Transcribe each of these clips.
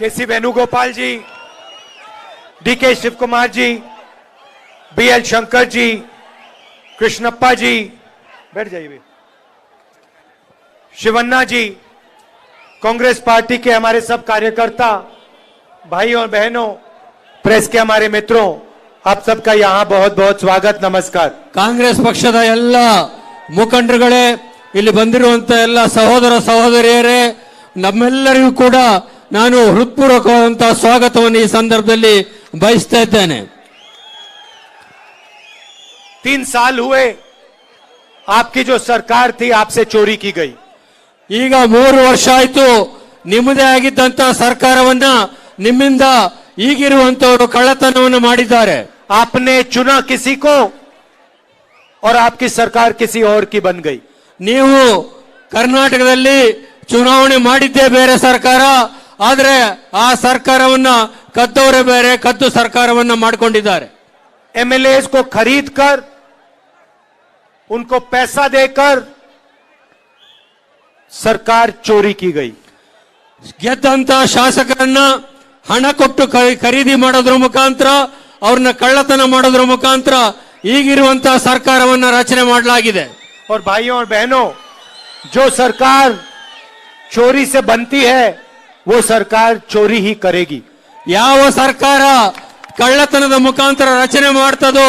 केसी वेणुगोपाल जी, DK Shiv Kumar ji, BL Shankar ji, Krishnappa जी, बैठ जाइए, शिवन्ना जी, Congress party के हमारे सब कार्यकर्ता, भाई और बहनों, प्रेस के हमारे मित्रों, आप सबका यहाँ बहुत बहुत स्वागत, नमस्कार। ಕಾಂಗ್ರೆಸ್ ಪಕ್ಷದ ಎಲ್ಲ ಮುಖಂಡರುಗಳೇ, ಇಲ್ಲಿ ಬಂದಿರುವಂತ ಎಲ್ಲ ಸಹೋದರ ಸಹೋದರಿಯರೇ, ನಮ್ಮೆಲ್ಲರಿಗೂ ಕೂಡ ನಾನು ಹೃತ್ಪೂರ್ವಕವಾದಂತಹ ಸ್ವಾಗತವನ್ನು ಈ ಸಂದರ್ಭದಲ್ಲಿ ಬಯಸ್ತಾ ಇದ್ದೇನೆ। 3 साल हुए आपकी जो सरकार थी आपसे चोरी की गई। ಈಗ 3 ವರ್ಷ ಆಯ್ತು ನಿಮ್ಮದೇ ಆಗಿದ್ದಂತ ಸರ್ಕಾರವನ್ನ ನಿಮ್ಮಿಂದ ಈಗಿರುವಂತವರು ಕಳ್ಳತನವನ್ನು ಮಾಡಿದ್ದಾರೆ। आपने चुना किसी को और आपकी सरकार किसी और की बन गई। ನೀವು ಕರ್ನಾಟಕದಲ್ಲಿ ಚುನಾವಣೆ ಮಾಡಿದ್ದೇ ಬೇರೆ ಸರ್ಕಾರ, ಆದರೆ ಆ ಸರ್ಕಾರವನ್ನ ಕದ್ದವರೇ ಬೇರೆ, ಕದ್ದು ಸರ್ಕಾರವನ್ನ ಮಾಡಿಕೊಂಡಿದ್ದಾರೆ। एमएलएस को खरीद कर, उनको पैसा देकर सरकार चोरी की गई। ಗೆದ್ದಂತ ಶಾಸಕರನ್ನ ಹಣ ಕೊಟ್ಟು ಖರೀದಿ ಮಾಡೋದ್ರ ಮುಖಾಂತರ, ಅವ್ರನ್ನ ಕಳ್ಳತನ ಮಾಡೋದ್ರ ಮುಖಾಂತರ ಈಗಿರುವಂತ ಸರ್ಕಾರವನ್ನ ರಚನೆ ಮಾಡಲಾಗಿದೆ। और भाइयों और बहनों, जो सरकार चोरी से बनती है वो सरकार चोरी ही करेगी। ಯಾವ ಸರ್ಕಾರ ಕಳ್ಳತನದ ಮುಖಾಂತರ ರಚನೆ ಮಾಡ್ತದೋ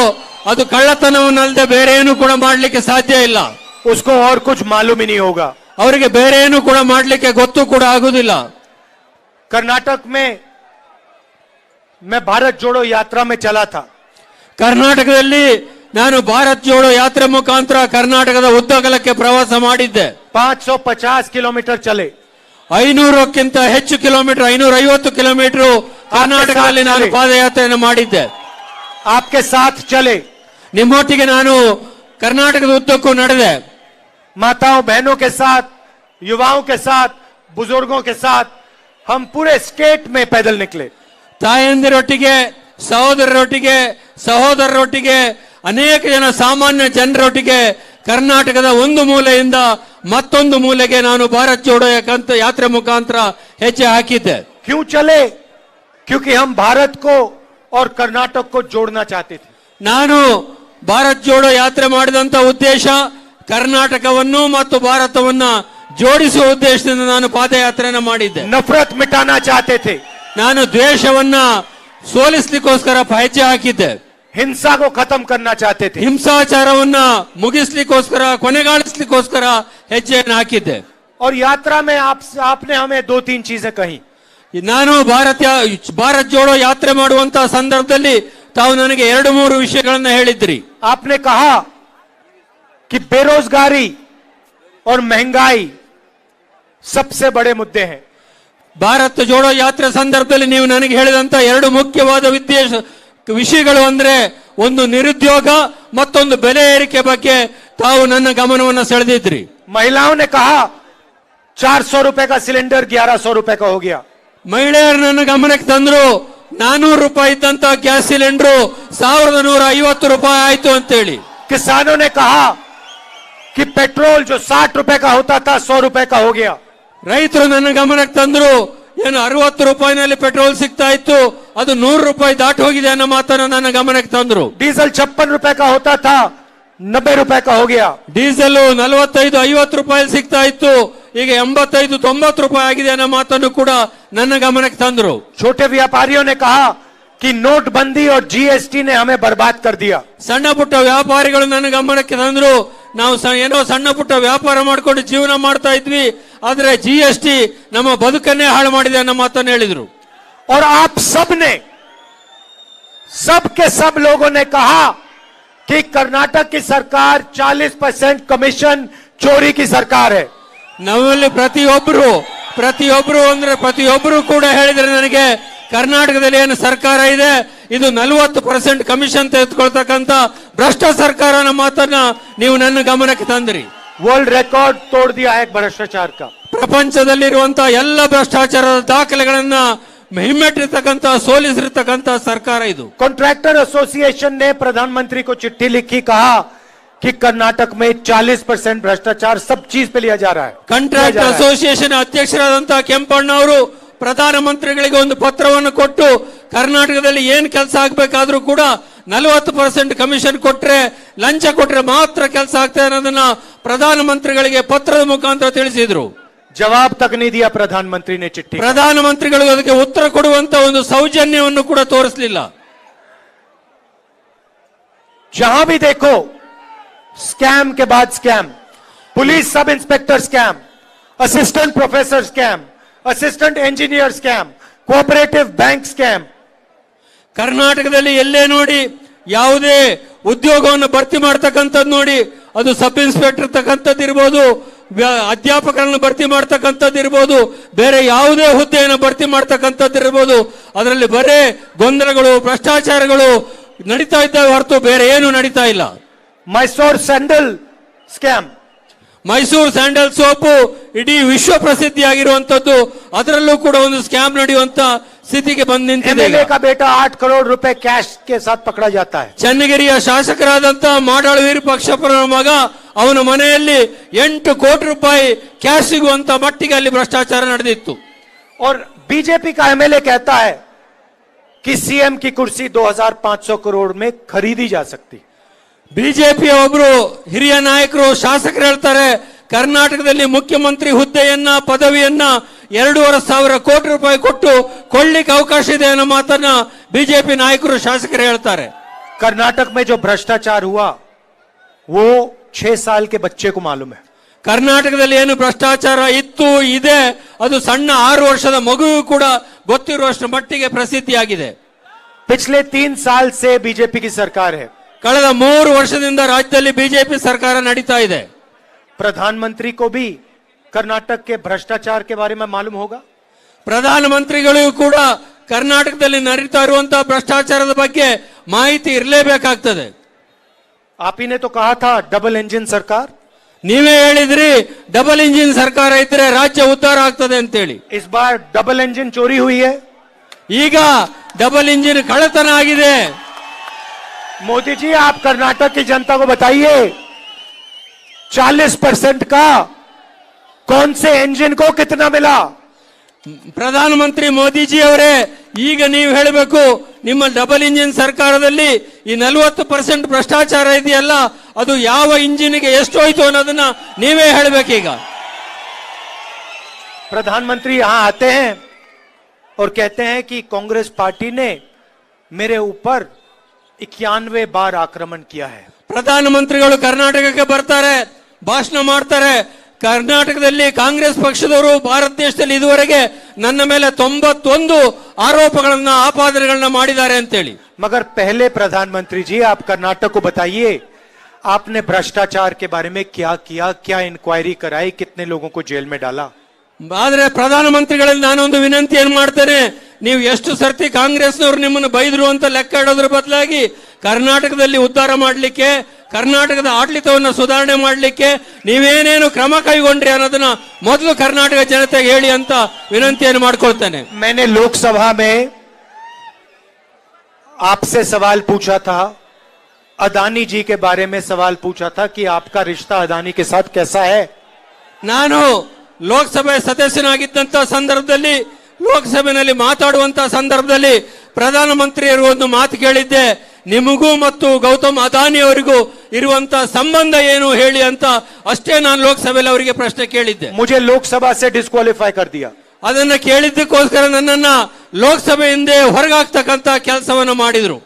ಅದು ಕಳ್ಳತನವನ್ನಲ್ಲದೆ ಬೇರೆ ಏನು ಕೂಡ ಮಾಡಲಿಕ್ಕೆ ಸಾಧ್ಯ ಇಲ್ಲ। उसको और कुछ मालूम ही नहीं होगा। ಅವರಿಗೆ ಬೇರೆ ಏನು ಕೂಡ ಮಾಡಲಿಕ್ಕೆ ಗೊತ್ತು ಕೂಡ ಆಗುದಿಲ್ಲ। कर्नाटक में मैं भारत जोड़ो यात्रा में चला था। ಕರ್ನಾಟಕದಲ್ಲಿ ನಾನು ಭಾರತ್ ಜೋಡೋ ಯಾತ್ರೆ ಮುಖಾಂತರ ಕರ್ನಾಟಕದ ಉದ್ದಗಲಕ್ಕೆ ಪ್ರವಾಸ ಮಾಡಿದ್ದೆ। 550 किलोमीटर चले। 500ಕ್ಕಿಂತ ಹೆಚ್ಚು ಕಿಲೋಮೀಟರ್, 550 ಕಿಲೋಮೀಟರ್ ಕರ್ನಾಟಕದಲ್ಲಿ ನಾನು ಪಾದಯಾತ್ರೆಯನ್ನು ಮಾಡಿದ್ದೆ। आपके साथ चले। ನಿಮ್ಮೊಟ್ಟಿಗೆ ನಾನು ಕರ್ನಾಟಕದ ಉದ್ದಕ್ಕೂ ನಡೆದೆ। माताओं बहनों के साथ, युवाओं के साथ, बुजुर्गों के साथ हम पूरे स्टेट में पैदल निकले। ತಾಯಂದಿರೊಟ್ಟಿಗೆ, ಸಹೋದರರೊಟ್ಟಿಗೆ, ಸಹೋದರರೊಟ್ಟಿಗೆ, ಅನೇಕ ಜನ ಸಾಮಾನ್ಯ ಜನರೊಟ್ಟಿಗೆ ಕರ್ನಾಟಕದ ಒಂದು ಮೂಲೆಯಿಂದ ಮತ್ತೊಂದು ಮೂಲೆಗೆ ನಾನು ಭಾರತ್ ಜೋಡೋ ಯಾತ್ರೆ ಮುಖಾಂತರ ಹೆಜ್ಜೆ ಹಾಕಿದ್ದೆ। क्यों चले? क्योंकि हम भारत को और कर्नाटक को जोड़ना चाहते थे। ನಾನು ಭಾರತ್ ಜೋಡೋ ಯಾತ್ರೆ ಮಾಡಿದಂತ ಉದ್ದೇಶ ಕರ್ನಾಟಕವನ್ನು ಮತ್ತು ಭಾರತವನ್ನ ಜೋಡಿಸುವ ಉದ್ದೇಶದಿಂದ ನಾನು ಪಾದಯಾತ್ರೆಯನ್ನು ಮಾಡಿದ್ದೆ। नफरत मिटाना चाहते थे। ನಾನು ದ್ವೇಷವನ್ನ ಸೋಲಿಸಲಿಕ್ಕೋಸ್ಕರ ಹೆಜ್ಜೆ ಹಾಕಿದ್ದೆ। हिंसा को खत्म करना चाहते थे। ಹಿಂಸಾಚಾರವನ್ನ ಮುಗಿಸ್ಲಿಕ್ಕೋಸ್ಕರ, ಕೊನೆಗಾಣಿಸ್ಲಿಕ್ಕೋಸ್ಕರ ಹೆಜ್ಜೆಯನ್ನು ಹಾಕಿದ್ದೆ। और यात्रा में आपने हमें 2-3 चीजें कही। ನಾನು ಭಾರತ್ ಜೋಡೋ ಯಾತ್ರೆ ಮಾಡುವಂತ ಸಂದರ್ಭದಲ್ಲಿ ತಾವು ನನಗೆ 2-3 ವಿಷಯಗಳನ್ನ ಹೇಳಿದ್ರಿ। आपने कहा कि बेरोजगारी और महंगाई सबसे बड़े मुद्दे हैं। ಭಾರತ್ ಜೋಡೋ ಯಾತ್ರೆ ಸಂದರ್ಭದಲ್ಲಿ ನೀವು ನನಗೆ ಹೇಳಿದಂತ 2 ಮುಖ್ಯವಾದ ವಿಷಯಗಳು ಅಂದ್ರೆ, ಒಂದು ನಿರುದ್ಯೋಗ, ಮತ್ತೊಂದು ಬೆಲೆ ಏರಿಕೆ ಬಗ್ಗೆ ತಾವು ನನ್ನ ಗಮನವನ್ನು ಸೆಳೆದಿದ್ರಿ। महिलाओं ने कहा 400 रुपए का सिलेंडर 1100 रुपए का हो गया। ಮಹಿಳೆಯರು ನನ್ನ ಗಮನಕ್ಕೆ ತಂದ್ರು, 400 ರೂಪಾಯಿ ಇದ್ದಂತ ಗ್ಯಾಸ್ ಸಿಲಿಂಡರ್ 1150 ರೂಪಾಯಿ ಆಯ್ತು ಅಂತೇಳಿ। किसानों ने कहा कि पेट्रोल जो 60 रुपए का होता था 100 रुपए का हो गया। ರೈತರು ನನ್ನ ಗಮನಕ್ಕೆ ತಂದ್ರು, ಏನು 60 ರೂಪಾಯಿನಲ್ಲಿ ಪೆಟ್ರೋಲ್ ಸಿಗ್ತಾ ಇತ್ತು, ಅದು 100 ರೂಪಾಯಿ ದಾಟಿ ಹೋಗಿದೆ ಅನ್ನೋ ಮಾತನ್ನು ನನ್ನ ಗಮನಕ್ಕೆ ತಂದ್ರು। डीजल 56 रुपए का होता था 90 रुपए का हो गया। ಡೀಸೆಲ್ 45-50 ರೂಪಾಯಿ ಸಿಗ್ತಾ ಇತ್ತು, ಈಗ 85-90 ರೂಪಾಯಿ ಆಗಿದೆ ಅನ್ನೋ ಮಾತನ್ನು ಕೂಡ ನನ್ನ ಗಮನಕ್ಕೆ ತಂದ್ರು। छोटे व्यापारियों ने कहा कि नोटबंदी और जीएसटी ने हमें बर्बाद कर दिया। ಸಣ್ಣ ಪುಟ್ಟ ವ್ಯಾಪಾರಿಗಳು ನನ್ನ ಗಮನಕ್ಕೆ ತಂದ್ರು, ನಾವು ಏನೋ ಸಣ್ಣ ಪುಟ್ಟ ವ್ಯಾಪಾರ ಮಾಡ್ಕೊಂಡು ಜೀವನ ಮಾಡ್ತಾ ಇದ್ವಿ, ಆದ್ರೆ GST ನಮ್ಮ ಬದುಕನ್ನೇ ಹಾಳು ಮಾಡಿದೆ ಅನ್ನೋ ಮಾತನ್ನು ಹೇಳಿದ್ರು। और आप सबने, सब के सब लोगों ने कहा कि कर्नाटक की सरकार 40% कमीशन चोरी की सरकार है। ನಮ್ಮಲ್ಲಿ ಪ್ರತಿಯೊಬ್ಬರು ಕೂಡ ಹೇಳಿದ್ರೆ ನನಗೆ, ಕರ್ನಾಟಕದಲ್ಲಿ ಏನು ಸರ್ಕಾರ ಇದೆ ಇದು 40% ಕಮಿಷನ್ ತೆಗೆದುಕೊಳ್ತಕ್ಕಂತ ಭ್ರಷ್ಟ ಸರ್ಕಾರ ಅನ್ನೋ ಮಾತನ್ನ ನೀವು ನನ್ನ ಗಮನಕ್ಕೆ ತಂದ್ರಿ। वर्ल्ड रिकॉर्ड तोड़ दिया है भ्रष्टाचार का। ಪ್ರಪಂಚದಲ್ಲಿರುವಂತ ಎಲ್ಲ ಭ್ರಷ್ಟಾಚಾರದ ದಾಖಲೆಗಳನ್ನ ಹಿಮ್ಮೆಟ್ಟಿರ್ತಕ್ಕಂತ, ಸೋಲಿಸಿರ್ತಕ್ಕಂತ ಸರ್ಕಾರ ಇದು। कॉन्ट्रैक्टर एसोसिएशन ने प्रधानमंत्री को चिट्ठी लिखी, कहा कि कर्नाटक में 40% भ्रष्टाचार सब चीज पे लिया जा रहा है। ಕಾಂಟ್ರಾಕ್ಟ್ ಅಸೋಸಿಯೇಷನ್ ಅಧ್ಯಕ್ಷರಾದಂತಹ ಕೆಂಪಣ್ಣ ಅವರು ಪ್ರಧಾನಮಂತ್ರಿಗಳಿಗೆ ಒಂದು ಪತ್ರವನ್ನು ಕೊಟ್ಟು ಕರ್ನಾಟಕದಲ್ಲಿ ಏನ್ ಕೆಲಸ ಆಗ್ಬೇಕಾದ್ರೂ ಕೂಡ 40% ಕಮಿಷನ್ ಕೊಟ್ರೆ, ಲಂಚ ಕೊಟ್ರೆ ಮಾತ್ರ ಕೆಲಸ ಆಗ್ತದೆ ಅನ್ನೋದನ್ನ ಪ್ರಧಾನಮಂತ್ರಿಗಳಿಗೆ ಪತ್ರದ ಮುಖಾಂತರ ತಿಳಿಸಿದ್ರು. जवाब तक नहीं दिया प्रधानमंत्री ने चिट्ठी. ಪ್ರಧಾನಮಂತ್ರಿಗಳು ಅದಕ್ಕೆ ಉತ್ತರ ಕೊಡುವಂತ ಒಂದು ಸೌಜನ್ಯವನ್ನು ಕೂಡ ತೋರಿಸಲಿಲ್ಲ. जहां भी देखो स्कैम के बाद scam, police sub inspector scam, assistant professor scam, assistant engineer scam, cooperative bank scam. ಕರ್ನಾಟಕದಲ್ಲಿ ಎಲ್ಲೇ ನೋಡಿ ಯಾವುದೇ ಉದ್ಯೋಗವನ್ನು ಭರ್ತಿ ಮಾಡ್ತಕ್ಕಂಥದ್ದು ನೋಡಿ, ಅದು ಸಬ್ ಇನ್ಸ್ಪೆಕ್ಟರ್ ತಕ್ಕಂಥದ್ದು ಇರ್ಬೋದು, ಅಧ್ಯಾಪಕರನ್ನು ಭರ್ತಿ ಮಾಡ್ತಕ್ಕಂಥದ್ದು ಇರ್ಬೋದು, ಬೇರೆ ಯಾವುದೇ ಹುದ್ದೆಯನ್ನು ಭರ್ತಿ ಮಾಡ್ತಕ್ಕಂಥದ್ದು ಇರ್ಬೋದು, ಅದರಲ್ಲಿ ಬರೇ ಗೊಂದಲಗಳು, ಭ್ರಷ್ಟಾಚಾರಗಳು ನಡೀತಾ ಇದ್ದಾವೆ ಹೊರತು ಬೇರೆ ಏನು ನಡೀತಾ ಇಲ್ಲ. Mysuru sandal scam, Mysuru sandal soap ಇಡೀ ವಿಶ್ವ ಪ್ರಸಿದ್ಧಿಯಾಗಿರುವಂತದ್ದು, ಅದರಲ್ಲೂ ಕೂಡ ಒಂದು ಸ್ಕ್ಯಾಮ್ ನಡೆಯುವಂತ ಸ್ಥಿತಿಗೆ ಬಂದು ನಿಂತಿದೆ. एमएलए का बेटा 8 करोड़ रुपए कैश के साथ पकड़ा जाता है. ಚನ್ನಗಿರಿಯ ಶಾಸಕರಾದಂತ ಮಾಡಾಳು ವಿರೂಪಾಕ್ಷಪ್ಪನ ಮಗ, ಅವನ ಮನೆಯಲ್ಲಿ 8 ಕೋಟಿ ರೂಪಾಯಿ ಕ್ಯಾಶ್ ಸಿಗುವಂತ ಮಟ್ಟಿಗೆ ಅಲ್ಲಿ ಭ್ರಷ್ಟಾಚಾರ ನಡೆದಿತ್ತು. और बीजेपी का एमएलए कहता है कि सीएम की कुर्सी 2500 करोड़ में खरीदी जा सकती. ಬಿಜೆಪಿಯ ಒಬ್ರು ಹಿರಿಯ ನಾಯಕರು, ಶಾಸಕರು ಹೇಳ್ತಾರೆ, ಕರ್ನಾಟಕದಲ್ಲಿ ಮುಖ್ಯಮಂತ್ರಿ ಹುದ್ದೆಯನ್ನ, ಪದವಿಯನ್ನ 2,500 ಕೋಟಿ ರೂಪಾಯಿ ಕೊಟ್ಟು ಕೊಳ್ಳಿಕ್ಕೆ ಅವಕಾಶ ಇದೆ ಅನ್ನೋ ಮಾತನ್ನ ಬಿಜೆಪಿ ನಾಯಕರು, ಶಾಸಕರು ಹೇಳ್ತಾರೆ. कर्नाटक में जो भ्रष्टाचार हुआ वो 6 साल के बच्चे को मालूम है. ಕರ್ನಾಟಕದಲ್ಲಿ ಏನು ಭ್ರಷ್ಟಾಚಾರ ಇತ್ತು, ಇದೆ, ಅದು ಸಣ್ಣ 6 ವರ್ಷದ ಮಗುವು ಕೂಡ ಗೊತ್ತಿರುವಷ್ಟು ಮಟ್ಟಿಗೆ ಪ್ರಸಿದ್ಧಿಯಾಗಿದೆ. पिछले 3 साल से बीजेपी की सरकार है. ಕಳೆದ 3 ವರ್ಷದಿಂದ ರಾಜ್ಯದಲ್ಲಿ ಬಿಜೆಪಿ ಸರ್ಕಾರ ನಡೀತಾ ಇದೆ. प्रधानमंत्री को भी कर्नाटक के भ्रष्टाचार के बारे में मालूम होगा. ಪ್ರಧಾನಮಂತ್ರಿಗಳಿಗೂ ಕೂಡ ಕರ್ನಾಟಕದಲ್ಲಿ ನಡೀತಾ ಇರುವಂತಹ ಭ್ರಷ್ಟಾಚಾರದ ಬಗ್ಗೆ ಮಾಹಿತಿ ಇರಲೇಬೇಕಾಗ್ತದೆ. आप ही ने तो कहा था डबल इंजन सरकार. ನೀವೇ ಹೇಳಿದ್ರಿ ಡಬಲ್ ಇಂಜಿನ್ ಸರ್ಕಾರ ಇದ್ರೆ ರಾಜ್ಯ ಉದ್ಧಾರ ಆಗ್ತದೆ ಅಂತೇಳಿ. इस बार डबल इंजन चोरी हुई है. ಈಗ ಡಬಲ್ ಇಂಜಿನ್ ಕಳ್ಳತನ ಆಗಿದೆ. मोदी जी, आप कर्नाटक की जनता को बताइए 40% का कौन से इंजन को कितना मिला. ಪ್ರಧಾನಮಂತ್ರಿ ಮೋದಿಜಿ ಅವರೇ, ಈಗ ನೀವು ಹೇಳಬೇಕು, ನಿಮ್ಮ ಡಬಲ್ ಇಂಜಿನ್ ಸರ್ಕಾರದಲ್ಲಿ ಈ 40% ಭ್ರಷ್ಟಾಚಾರ ಇದೆಯಲ್ಲ, ಅದು ಯಾವ ಇಂಜಿನ್ಗೆ ಎಷ್ಟು ಹೋಯ್ತು ಅನ್ನೋದನ್ನ ನೀವೇ ಹೇಳಬೇಕೀಗ. प्रधानमंत्री यहां आते हैं और कहते हैं कि कांग्रेस पार्टी ने मेरे ऊपर 91 बार आक्रमण किया है. ಪ್ರಧಾನಮಂತ್ರಿಗಳು ಕರ್ನಾಟಕಕ್ಕೆ ಬರ್ತಾರೆ, ಭಾಷಣ ಮಾಡ್ತಾರೆ, ಕರ್ನಾಟಕದಲ್ಲಿ ಕಾಂಗ್ರೆಸ್ ಪಕ್ಷದವರು ಭಾರತ ದೇಶದಲ್ಲಿ ಇದುವರೆಗೆ ನನ್ನ ಮೇಲೆ 91 ಆರೋಪಗಳನ್ನ, ಆಪಾದನೆಗಳನ್ನ ಮಾಡಿದ್ದಾರೆ ಅಂತೇಳಿ. मगर पहले प्रधानमंत्री जी, आप कर्नाटक को बताइए आपने भ्रष्टाचार के बारे में क्या किया, क्या इंक्वायरी कराई, कितने लोगों को जेल में डाला. ಆದ್ರೆ ಪ್ರಧಾನಮಂತ್ರಿಗಳಲ್ಲಿ ನಾನೊಂದು ವಿನಂತಿ ಏನ್ ಮಾಡ್ತೇನೆ, ನೀವು ಎಷ್ಟು ಸರ್ತಿ ಕಾಂಗ್ರೆಸ್ನವರು ನಿಮ್ಮನ್ನು ಬೈದ್ರು ಅಂತ ಲೆಕ್ಕ ಇಡೋದ್ರ ಬದಲಾಗಿ ಕರ್ನಾಟಕದಲ್ಲಿ ಉದ್ಧಾರ ಮಾಡಲಿಕ್ಕೆ, ಕರ್ನಾಟಕದ ಆಡಳಿತವನ್ನು ಸುಧಾರಣೆ ಮಾಡಲಿಕ್ಕೆ ನೀವೇನೇನು ಕ್ರಮ ಕೈಗೊಂಡ್ರಿ ಅನ್ನೋದನ್ನ ಮೊದಲು ಕರ್ನಾಟಕ ಜನತೆಗೆ ಹೇಳಿ ಅಂತ ವಿನಂತಿಯನ್ನು ಮಾಡ್ಕೊಳ್ತೇನೆ. मैंने लोकसभा में आपसे सवाल पूछा था, अदानी जी के बारे में सवाल पूछा था कि आपका रिश्ता अदानी के साथ कैसा है. ನಾನು ಲೋಕಸಭೆ ಸದಸ್ಯನಾಗಿದ್ದಂತ ಸಂದರ್ಭದಲ್ಲಿ, ಲೋಕಸಭೆಯಲ್ಲಿ ಮಾತಾಡುವಂತ ಸಂದರ್ಭದಲ್ಲಿ ಪ್ರಧಾನಮಂತ್ರಿಯರು ಒಂದು ಮಾತು ಕೇಳಿದ್ದೆ, ನಿಮಗೂ ಮತ್ತು ಗೌತಮ್ ಅದಾನಿ ಅವರಿಗೂ ಇರುವಂತ ಸಂಬಂಧ ಏನು ಹೇಳಿ ಅಂತ ಅಷ್ಟೇ ನಾನು ಲೋಕಸಭೆಯಲ್ಲಿ ಅವರಿಗೆ ಪ್ರಶ್ನೆ ಕೇಳಿದ್ದೆ. मुझे लोकसभा से डिस्क्वालीफाई कर दिया. ಅದನ್ನ ಕೇಳಿದ್ದಕ್ಕೋಸ್ಕರ ನನ್ನನ್ನ ಲೋಕಸಭೆಯಿಂದ ಹೊರಗಾಗ್ತಕ್ಕಂತ ಕೆಲಸವನ್ನು ಮಾಡಿದ್ರು.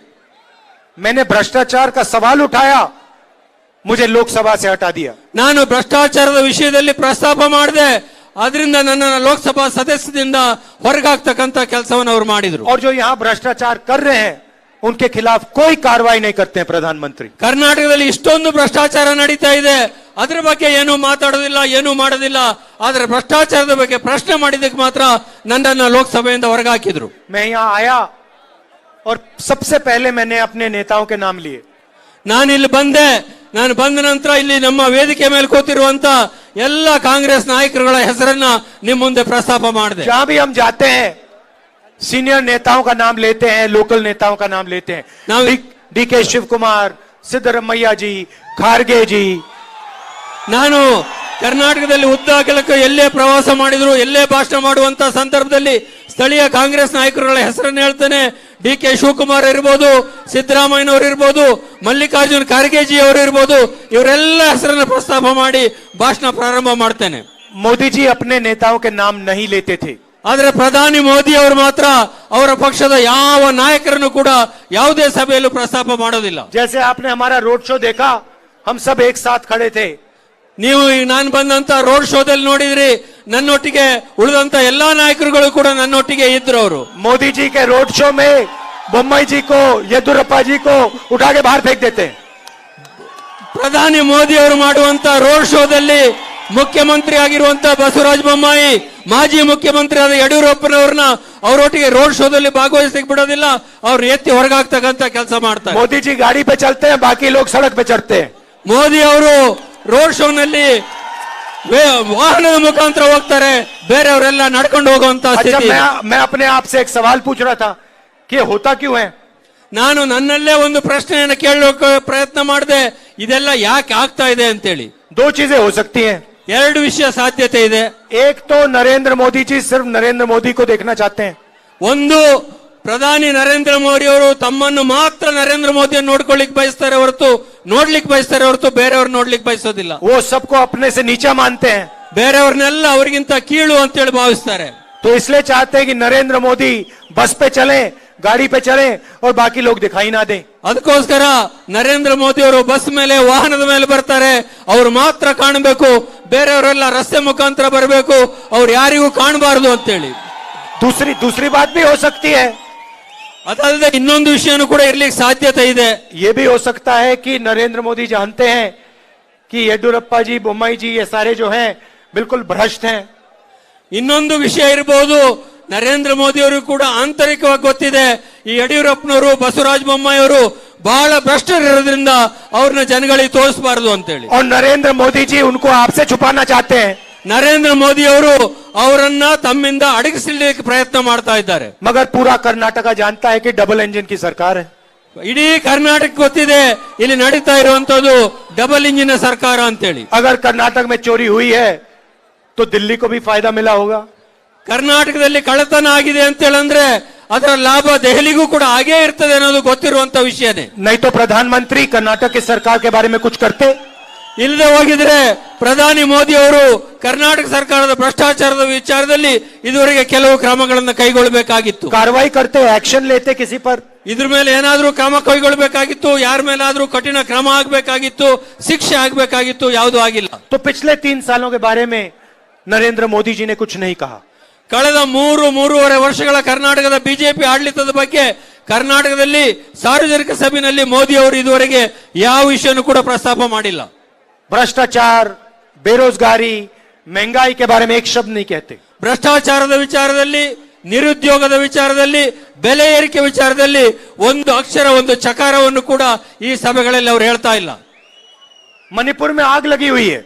मैंने भ्रष्टाचार का सवाल उठाया, मुझे लोकसभा से हटा दिया. ನಾನು ಭ್ರಷ್ಟಾಚಾರದ ವಿಷಯದಲ್ಲಿ ಪ್ರಸ್ತಾಪ ಮಾಡಿದೆ, ಅದರಿಂದ ನನ್ನನ್ನು ಲೋಕಸಭಾ ಸದಸ್ಯದಿಂದ ಹೊರಗಾಗ್ತಕ್ಕಂತ ಕೆಲಸವನ್ನು ಅವರು ಮಾಡಿದ್ರು. और जो यहाँ भ्रष्टाचार कर रहे हैं उनके खिलाफ कोई कार्रवाई नहीं करते हैं प्रधानमंत्री. ಕರ್ನಾಟಕದಲ್ಲಿ ಇಷ್ಟೊಂದು ಭ್ರಷ್ಟಾಚಾರ ನಡೀತಾ ಇದೆ, ಅದ್ರ ಬಗ್ಗೆ ಏನು ಮಾತಾಡೋದಿಲ್ಲ, ಏನು ಮಾಡೋದಿಲ್ಲ. ಆದ್ರೆ ಭ್ರಷ್ಟಾಚಾರದ ಬಗ್ಗೆ ಪ್ರಶ್ನೆ ಮಾಡಿದಕ್ಕೆ ಮಾತ್ರ ನನ್ನನ್ನು ಲೋಕಸಭೆಯಿಂದ ಹೊರಗಾಕಿದ್ರು. मैं यहाँ आया और सबसे पहले मैंने अपने नेताओं के नाम लिए. ನಾನು ಇಲ್ಲಿ ಬಂದೆ, ನಾನು ಬಂದ ನಂತರ ಇಲ್ಲಿ ನಮ್ಮ ವೇದಿಕೆ ಮೇಲೆ ಕೂತಿರುವಂತ ಎಲ್ಲ ಕಾಂಗ್ರೆಸ್ ನಾಯಕರುಗಳ ಹೆಸರನ್ನ ನಿಮ್ಮ ಮುಂದೆ ಪ್ರಸ್ತಾಪ ಮಾಡಿದೆ. जहां भी हम जाते हैं सीनियर नेताओं का नाम लेते हैं, लोकल नेताओं का नाम लेते हैं. डीके शिव कुमार, सिद्धरमैया जी, खारगे जी. ನಾನು ಕರ್ನಾಟಕದಲ್ಲಿ ಉದ್ದಾಗಲಕ್ಕೆ ಎಲ್ಲೇ ಪ್ರವಾಸ ಮಾಡಿದ್ರು, ಎಲ್ಲೇ ಭಾಷಣ ಮಾಡುವಂತ ಸಂದರ್ಭದಲ್ಲಿ ಸ್ಥಳೀಯ ಕಾಂಗ್ರೆಸ್ ನಾಯಕರುಗಳ ಹೆಸರನ್ನು ಹೇಳ್ತೇನೆ. DK ಶಿವಕುಮಾರ್ ಇರ್ಬೋದು, ಸಿದ್ದರಾಮಯ್ಯನವರು ಇರ್ಬೋದು, ಮಲ್ಲಿಕಾರ್ಜುನ್ ಖರ್ಗೆಜಿ ಅವರು ಇರ್ಬೋದು, ಇವರೆಲ್ಲ ಹೆಸರನ್ನು ಪ್ರಸ್ತಾಪ ಮಾಡಿ ಭಾಷಣ ಪ್ರಾರಂಭ ಮಾಡ್ತೇನೆ. मोदी जी अपने नेताओं के नाम नहीं लेते थे, ಆದರೆ ಪ್ರಧಾನಿ ಮೋದಿ ಅವರು ಮಾತ್ರ ಅವರ ಪಕ್ಷದ ಯಾವ ನಾಯಕರನ್ನು ಕೂಡ ಯಾವುದೇ ಸಭೆಯಲ್ಲೂ ಪ್ರಸ್ತಾಪ ಮಾಡೋದಿಲ್ಲ. जैसे आपने हमारा रोड शो देखा, हम सब एक साथ खड़े थे. ನೀವು ಈಗ ನಾನು ಬಂದಂತ ರೋಡ್ ಶೋದಲ್ಲಿ ನೋಡಿದ್ರಿ, ನನ್ನೊಟ್ಟಿಗೆ ಉಳಿದಂತ ಎಲ್ಲಾ ನಾಯಕರುಗಳು ಕೂಡ ನನ್ನೊಟ್ಟಿಗೆ ಇದ್ರು. ಅವರು मोदी जी के रोड शो में बोम्मई जी को, येदुरप्पा जी को उठा के बाहर फेंक देते. ಪ್ರಧಾನಿ ಮೋದಿ ಅವರು ಮಾಡುವಂತ ರೋಡ್ ಶೋದಲ್ಲಿ ಮುಖ್ಯಮಂತ್ರಿ ಆಗಿರುವಂತ ಬಸವರಾಜ ಬೊಮ್ಮಾಯಿ, ಮಾಜಿ ಮುಖ್ಯಮಂತ್ರಿ ಆದ ಯಡಿಯೂರಪ್ಪನವ್ರನ್ನ ಅವರೊಟ್ಟಿಗೆ ರೋಡ್ ಶೋದಲ್ಲಿ ಭಾಗವಹಿಸಲಿಕ್ಕೆ ಬಿಡೋದಿಲ್ಲ, ಅವ್ರು ಎತ್ತಿ ಹೊರಗಾಗ್ತಕ್ಕಂತ ಕೆಲಸ ಮಾಡ್ತಾರೆ. मोदी जी गाड़ी पे चलते हैं, बाकी लोग सड़क पे चढ़ते हैं. ಮೋದಿ ಅವರು ರೋಡ್ ಶೋನಲ್ಲಿ ವಾಹನದ ಮುಖಾಂತರ ಹೋಗ್ತಾರೆ, ಬೇರೆಯವರೆಲ್ಲ ನಡ್ಕೊಂಡು ಹೋಗುವಂತ अच्छा, ಸ್ಥಿತಿ. मैं अपने आप से एक सवाल पूछ रहा था कि होता क्यों है. ನಾನು ನನ್ನಲ್ಲೇ ಒಂದು ಪ್ರಶ್ನೆಯನ್ನು ಕೇಳೋಕೆ ಪ್ರಯತ್ನ ಮಾಡಿದೆ, ಇದೆಲ್ಲ ಯಾಕೆ ಆಗ್ತಾ ಇದೆ ಅಂತೇಳಿ. दो चीजें हो सकती हैं. ಎರಡು ವಿಷಯ ಸಾಧ್ಯತೆ ಇದೆ. एक तो नरेंद्र मोदी जी सिर्फ नरेंद्र मोदी को देखना चाहते हैं. ಒಂದು, ಪ್ರಧಾನಿ ನರೇಂದ್ರ ಮೋದಿ ಅವರು ತಮ್ಮನ್ನು ಮಾತ್ರ ನರೇಂದ್ರ ಮೋದಿಯನ್ನು ನೋಡ್ಕೊಳ್ಳಿಕ್ ಬಯಸ್ತಾರೆ ಹೊರತು, ನೋಡ್ಲಿಕ್ಕೆ ಬಯಸ್ತಾರೆ ಹೊರತು ಬೇರೆಯವ್ರು ನೋಡ್ಲಿಕ್ಕೆ ಬಯಸೋದಿಲ್ಲ. वो सबको अपने से नीचा मानते हैं, ಬೇರೆಯವ್ರನ್ನೆಲ್ಲ ಅವರಿಗಿಂತ ಕೀಳು ಅಂತೇಳಿ ಭಾವಿಸ್ತಾರೆ. तो इसलिए चाहते हैं कि नरेंद्र मोदी बस पे चले, गाड़ी पे चले और बाकी लोग दिखाई ना दें. ಅದಕ್ಕೋಸ್ಕರ ನರೇಂದ್ರ ಮೋದಿ ಅವರು ಬಸ್ ಮೇಲೆ, ವಾಹನದ ಮೇಲೆ ಬರ್ತಾರೆ, ಅವ್ರು ಮಾತ್ರ ಕಾಣಬೇಕು, ಬೇರೆಯವರೆಲ್ಲ ರಸ್ತೆ ಮುಖಾಂತರ ಬರಬೇಕು, ಅವ್ರು ಯಾರಿಗೂ ಕಾಣಬಾರದು ಅಂತೇಳಿ. दूसरी बात भी हो सकती है. ಅದಲ್ಲದೆ ಇನ್ನೊಂದು ವಿಷಯನೂ ಕೂಡ ಇರ್ಲಿಕ್ಕೆ ಸಾಧ್ಯತೆ ಇದೆ. ये भी हो सकता है कि नरेंद्र मोदी जानते हैं कि येदुरप्पा जी, बोम्मई जी, ये सारे जो हैं बिल्कुल भ्रष्ट हैं. ಇನ್ನೊಂದು ವಿಷಯ ಇರಬಹುದು, ನರೇಂದ್ರ ಮೋದಿ ಅವರು ಕೂಡ ಆಂತರಿಕವಾಗಿ ಗೊತ್ತಿದೆ, ಈ ಯಡಿಯೂರಪ್ಪನವರು, ಬಸವರಾಜ ಬೊಮ್ಮಾಯಿ ಅವರು ಬಹಳ ಭ್ರಷ್ಟರಿರೋದ್ರಿಂದ ಅವ್ರನ್ನ ಜನಗಳಿಗೆ ತೋರಿಸಬಾರದು ಅಂತೇಳಿ. और नरेंद्र मोदी जी उनको आपसे छुपाना चाहते हैं. ನರೇಂದ್ರ ಮೋದಿ ಅವರು ಅವರನ್ನ ತಮ್ಮಿಂದ ಅಡಗಿಸಲಿಕ್ಕೆ ಪ್ರಯತ್ನ ಮಾಡ್ತಾ ಇದ್ದಾರೆ. मगर पूरा कर्नाटक जानता है कि डबल इंजन की सरकार है. ಇಡೀ ಕರ್ನಾಟಕ ಗೊತ್ತಿದೆ ಇಲ್ಲಿ ನಡೀತಾ ಇರುವಂತದ್ದು ಡಬಲ್ ಇಂಜಿನ್ ಸರ್ಕಾರ ಅಂತೇಳಿ. अगर कर्नाटक में चोरी हुई है तो दिल्ली को भी फायदा मिला होगा. ಕರ್ನಾಟಕದಲ್ಲಿ ಕಳ್ಳತನ ಆಗಿದೆ ಅಂತೇಳಂದ್ರೆ ಅದರ ಲಾಭ ದೆಹಲಿಗೂ ಕೂಡ ಹಾಗೇ ಇರ್ತದೆ ಅನ್ನೋದು ಗೊತ್ತಿರುವಂತ ವಿಷಯನೇ. नहीं तो प्रधानमंत्री कर्नाटक की सरकार के बारे में कुछ करते. ಇಲ್ಲದೆ ಹೋಗಿದ್ರೆ ಪ್ರಧಾನಿ ಮೋದಿ ಅವರು ಕರ್ನಾಟಕ ಸರ್ಕಾರದ ಭ್ರಷ್ಟಾಚಾರದ ವಿಚಾರದಲ್ಲಿ ಇದುವರೆಗೆ ಕೆಲವು ಕ್ರಮಗಳನ್ನು ಕೈಗೊಳ್ಳಬೇಕಾಗಿತ್ತು. कार्रवाई करते, एक्शन लेते किसी पर. ಇದ್ರ ಮೇಲೆ ಏನಾದ್ರೂ ಕ್ರಮ ಕೈಗೊಳ್ಳಬೇಕಾಗಿತ್ತು, ಯಾರ ಮೇಲಾದ್ರೂ ಕಠಿಣ ಕ್ರಮ ಆಗಬೇಕಾಗಿತ್ತು, ಶಿಕ್ಷೆ ಆಗಬೇಕಾಗಿತ್ತು, ಯಾವುದೂ ಆಗಿಲ್ಲ. तो पिछले 3 सालों के बारे में नरेंद्र मोदी जी ने कुछ नहीं कहा. ಕಳೆದ 3-3.5 ವರ್ಷಗಳ ಕರ್ನಾಟಕದ ಬಿಜೆಪಿ ಆಡಳಿತದ ಬಗ್ಗೆ ಕರ್ನಾಟಕದಲ್ಲಿ ಸಾರ್ವಜನಿಕ ಸಭೆಯಲ್ಲಿ ಮೋದಿ ಅವರು ಇದುವರೆಗೆ ಯಾವ ವಿಷಯನೂ ಕೂಡ ಪ್ರಸ್ತಾಪ ಮಾಡಿಲ್ಲ. भ्रष्टाचार, बेरोजगारी, महंगाई के बारे में एक शब्द नहीं कहते. ಭ್ರಷ್ಟಾಚಾರದ ವಿಚಾರದಲ್ಲಿ, ನಿರುದ್ಯೋಗದ ವಿಚಾರದಲ್ಲಿ, ಬೆಲೆ ಏರಿಕೆ ವಿಚಾರದಲ್ಲಿ ಒಂದು ಅಕ್ಷರ, ಒಂದು ಚಕಾರವನ್ನು ಕೂಡ ಈ ಸಭೆಗಳಲ್ಲಿ ಅವರು ಹೇಳ್ತಾ ಇಲ್ಲ. मणिपुर में आग लगी हुई है,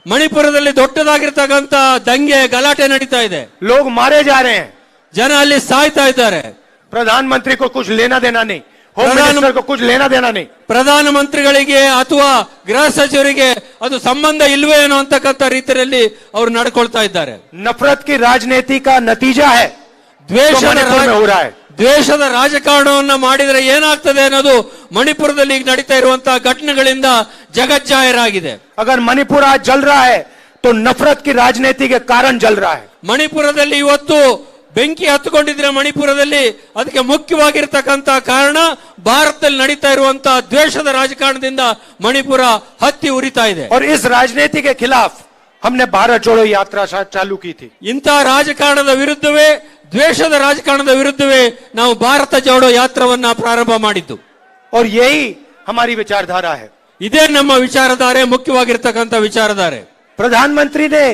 ಮಣಿಪುರದಲ್ಲಿ ದೊಡ್ಡದಾಗಿರ್ತಕ್ಕಂತ ದಂಗೆ, ಗಲಾಟೆ ನಡೀತಾ ಇದೆ, लोग मारे जा रहे हैं. ಜನ ಅಲ್ಲಿ ಸಾಯ್ತಾ ಇದ್ದಾರೆ. प्रधानमंत्री को कुछ लेना देना नहीं, होम मिनिस्टर को कुछ लेना देना नहीं. ಪ್ರಧಾನಮಂತ್ರಿಗಳಿಗೆ ಅಥವಾ ಗೃಹ ಸಚಿವರಿಗೆ ಅದು ಸಂಬಂಧ ಇಲ್ವೇ ಏನೋ ಅಂತಕ್ಕಂಥ ರೀತಿಯಲ್ಲಿ ಅವರು ನಡ್ಕೊಳ್ತಾ ಇದ್ದಾರೆ. नफरत की राजनीति का नतीजा है जो मणिपुर में हो रहा है. ದ್ವೇಷದ ರಾಜಕಾರಣವನ್ನ ಮಾಡಿದ್ರೆ ಏನಾಗ್ತದೆ ಅನ್ನೋದು ಮಣಿಪುರದಲ್ಲಿ ಈಗ ನಡೀತಾ ಇರುವಂತಹ ಘಟನೆಗಳಿಂದ ಜಗಜ್ಜಾಹೀರಾಗಿದೆ. अगर मणिपुर आज जल रहा है तो नफरत की राजनीति के कारण जल रहा है. ಮಣಿಪುರದಲ್ಲಿ ಇವತ್ತು ಬೆಂಕಿ ಹತ್ತುಕೊಂಡಿದ್ರೆ ಮಣಿಪುರದಲ್ಲಿ ಅದಕ್ಕೆ ಮುಖ್ಯವಾಗಿರ್ತಕ್ಕಂತ ಕಾರಣ ಭಾರತದಲ್ಲಿ ನಡೀತಾ ಇರುವಂತಹ ದ್ವೇಷದ ರಾಜಕಾರಣದಿಂದ ಮಣಿಪುರ ಹತ್ತಿ ಉರಿತಾ ಇದೆ. और इस राजनीति के खिलाफ हमने भारत जोड़ो यात्रा चालू की थी. ಇಂತಹ ರಾಜಕಾರಣದ ವಿರುದ್ಧವೇ, ದ್ವೇಷದ ರಾಜಕಾರಣದ ವಿರುದ್ಧವೇ ನಾವು ಭಾರತ ಜೋಡೋ ಯಾತ್ರವನ್ನ ಪ್ರಾರಂಭ ಮಾಡಿದ್ದು. और यही हमारी विचारधारा है. ಇದೇ ನಮ್ಮ ವಿಚಾರಧಾರೆ, ಮುಖ್ಯವಾಗಿರ್ತಕ್ಕಂಥ ವಿಚಾರಧಾರೆ. प्रधानमंत्री ने